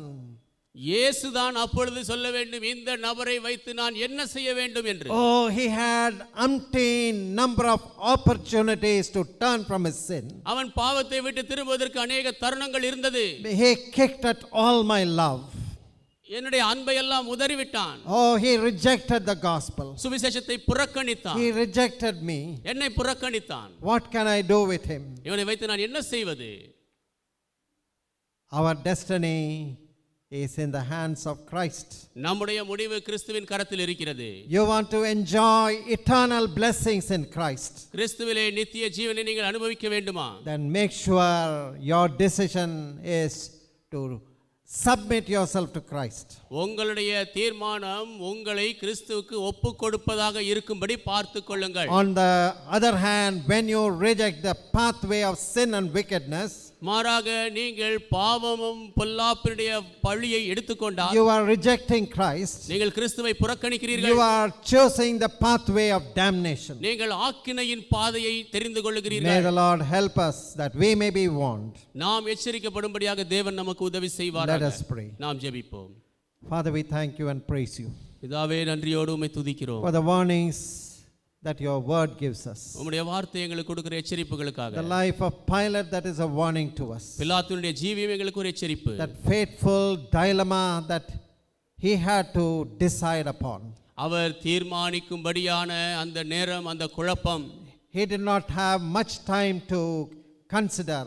இயேசுதான் அப்பொழுது சொல்ல வேண்டும், இந்த நபரை வைத்து நான் என்ன செய்ய வேண்டும் என்று. Oh, he had umpteen number of opportunities to turn from his sin. அவன் பாவத்தை விட்டு திரும்புவதற்கு அநேக தருணங்கள் இருந்தது. He kicked at all my love. என்னுடைய அன்பை எல்லாம் உதறிவிட்டான். Oh, he rejected the gospel. சுவிசேஷத்தை புறக்கணித்தான். He rejected me. என்னை புறக்கணித்தான். What can I do with him? இவனை வைத்து நான் என்ன செய்வது? Our destiny is in the hands of Christ. நம்முடைய முடிவு கிறிஸ்துவின் கரத்தில் இருக்கிறது. You want to enjoy eternal blessings in Christ, கிறிஸ்துவிலே நித்திய ஜீவனை நீங்கள் அனுபவிக்க வேண்டுமா? then make sure your decision is to submit yourself to Christ. உங்களுடைய தீர்மானம் உங்களை கிறிஸ்துவுக்கு ஒப்பு கொடுப்பதாக இருக்கும்படி பார்த்துக் கொள்ளுங்கள். On the other hand, when you reject the pathway of sin and wickedness, மாறாக நீங்கள் பாவமும் பொல்லாப்பினுடைய பழியை எடுத்துக்கொண்டால் you are rejecting Christ. நீங்கள் கிறிஸ்துவை புறக்கணிக்கிறீர்கள். You are choosing the pathway of damnation. நீங்கள் ஆக்கினையின் பாதையை தெரிந்து May கொள்ளுகிறீர்கள். the Lord help us that we may be warned. நாம் எச்சரிக்கப்படும்படியாக தேவன் நமக்கு உதவி Let செய்வாராக. us pray. நாம் ஜெபிப்போம். Father, we thank you and praise you. பிதாவே நன்றியோடு உம்மை துதிக்கிறோம் for the warnings that your word gives us. உம்முடைய வார்த்தை எங்களுக்கு கொடுக்கிற எச்சரிப்புகளுக்காக. The life of Pilate, that is a warning to us. பிலாத்துவினுடைய ஜீவியம் எங்களுக்கு ஒரு எச்சரிப்பு. That fateful dilemma that he had to decide upon. அவர் தீர்மானிக்கும்படியான அந்த நேரம், அந்த குழப்பம். He did not have much time to consider.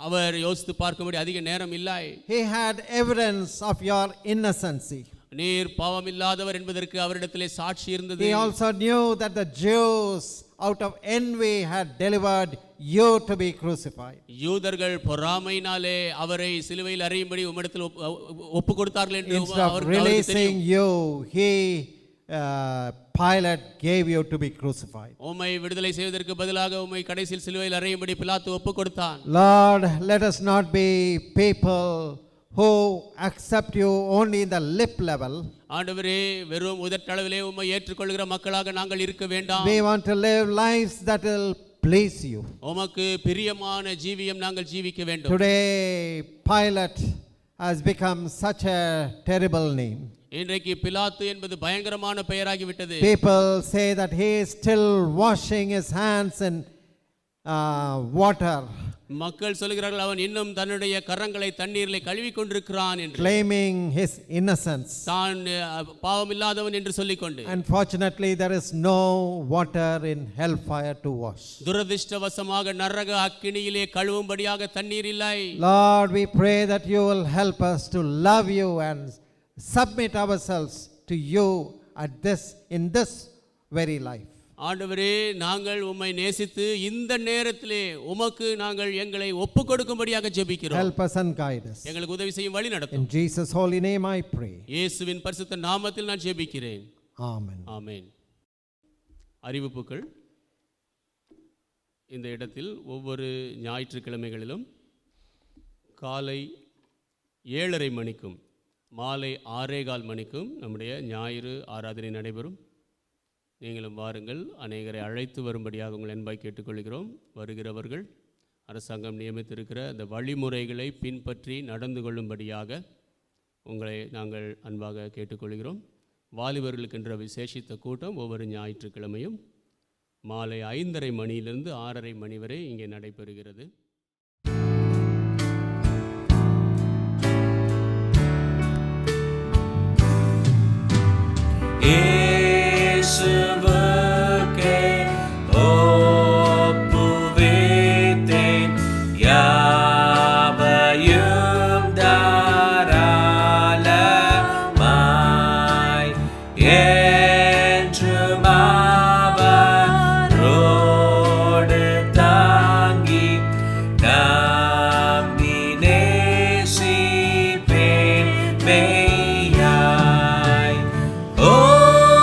அவர் யோசித்து பார்க்கும்படி அதிக நேரம் இல்லை. He had evidence of your innocency. நீர் பாவம் இல்லாதவர் என்பதற்கு அவரிடத்திலே சாட்சி இருந்தது. He also knew that the Jews out of envy had delivered you to be crucified. யூதர்கள் பொறாமையினாலே அவரை சிலுவையில் அறையும்படி உம்மிடத்தில் ஒப்பு கொடுத்தார்கள் என்று Instead of releasing you, Pilate gave you to be crucified. உம்மை விடுதலை செய்வதற்கு பதிலாக உம்மை கடைசியில் சிலுவையில் அறையும்படி பிலாத்து ஒப்பு கொடுத்தான். Lord, let us not be people who accept you only in the lip level. ஆண்டவரே, வெறும் உதட்டளவிலே உம்மை ஏற்றுக்கொள்கிற மக்களாக நாங்கள் இருக்க வேண்டாம். We want to live lives that will please you. உமக்கு பிரியமான ஜீவியம் நாங்கள் ஜீவிக்க வேண்டும். Today Pilate has become such a terrible name. இன்றைக்கு பிலாத்து என்பது பயங்கரமான பெயராகி விட்டது. People say that he is still washing his hands in water, மக்கள் சொல்கிறார்கள் அவன் இன்னும் தன்னுடைய கரங்களை தண்ணீரிலே கழுவி கொண்டிருக்கிறான் என்று, claiming his innocence. தான் பாவம் இல்லாதவன் என்று சொல்லிக்கொண்டு. Unfortunately, there is no water in hellfire to wash. துரதிர்ஷ்டவசமாக நரக அக்கினியிலே கழுவும்படியாக தண்ணீர் இல்லை. Lord, we pray that you will help us to love you and submit ourselves to you in this very life. ஆண்டவரே, நாங்கள் உம்மை நேசித்து இந்த நேரத்திலே உமக்கு நாங்கள் எங்களை ஒப்பு கொடுக்கும்படியாக ஜெபிக்கிறோம். Help us and guide us. எங்களுக்கு உதவி செய்யும் வழி நடத்தும். In Jesus holy name I pray. இயேசுவின் பரிசுத்த நாமத்தில் நான் ஜெபிக்கிறேன். Amen. ஆமென். அறிவிப்புகள். இந்த இடத்தில் ஒவ்வொரு ஞாயிற்றுக்கிழமைகளிலும் காலை 7:30 மணிக்கும் மாலை 6:15 மணிக்கும் நம்முடைய ஞாயிறு ஆராதனை நடைபெறும். நீங்களும் வாருங்கள். அநேகரை அழைத்து வரும்படியாக உங்கள் அன்பாய் கேட்டுக்கொள்கிறோம். வருகிறவர்கள் அரசாங்கம் நியமித்திருக்கிற அந்த வழிமுறைகளை பின்பற்றி நடந்து கொள்ளும்படியாக உங்களை நாங்கள் அன்பாக கேட்டுக்கொள்கிறோம். வாலிபர்களுக்கென்ற விசேஷித்த கூட்டம் ஒவ்வொரு ஞாயிற்றுக்கிழமையும் மாலை 5:30 மணியிலிருந்து 6:30 மணி வரை இங்கே நடைபெறுகிறது. Oh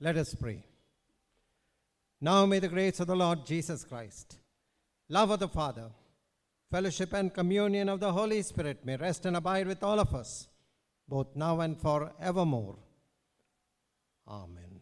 Let us pray. Now may the grace of the Lord Jesus Christ, love of the Father, fellowship and communion of the Holy Spirit may rest and abide with all of us, both now and forevermore. Amen.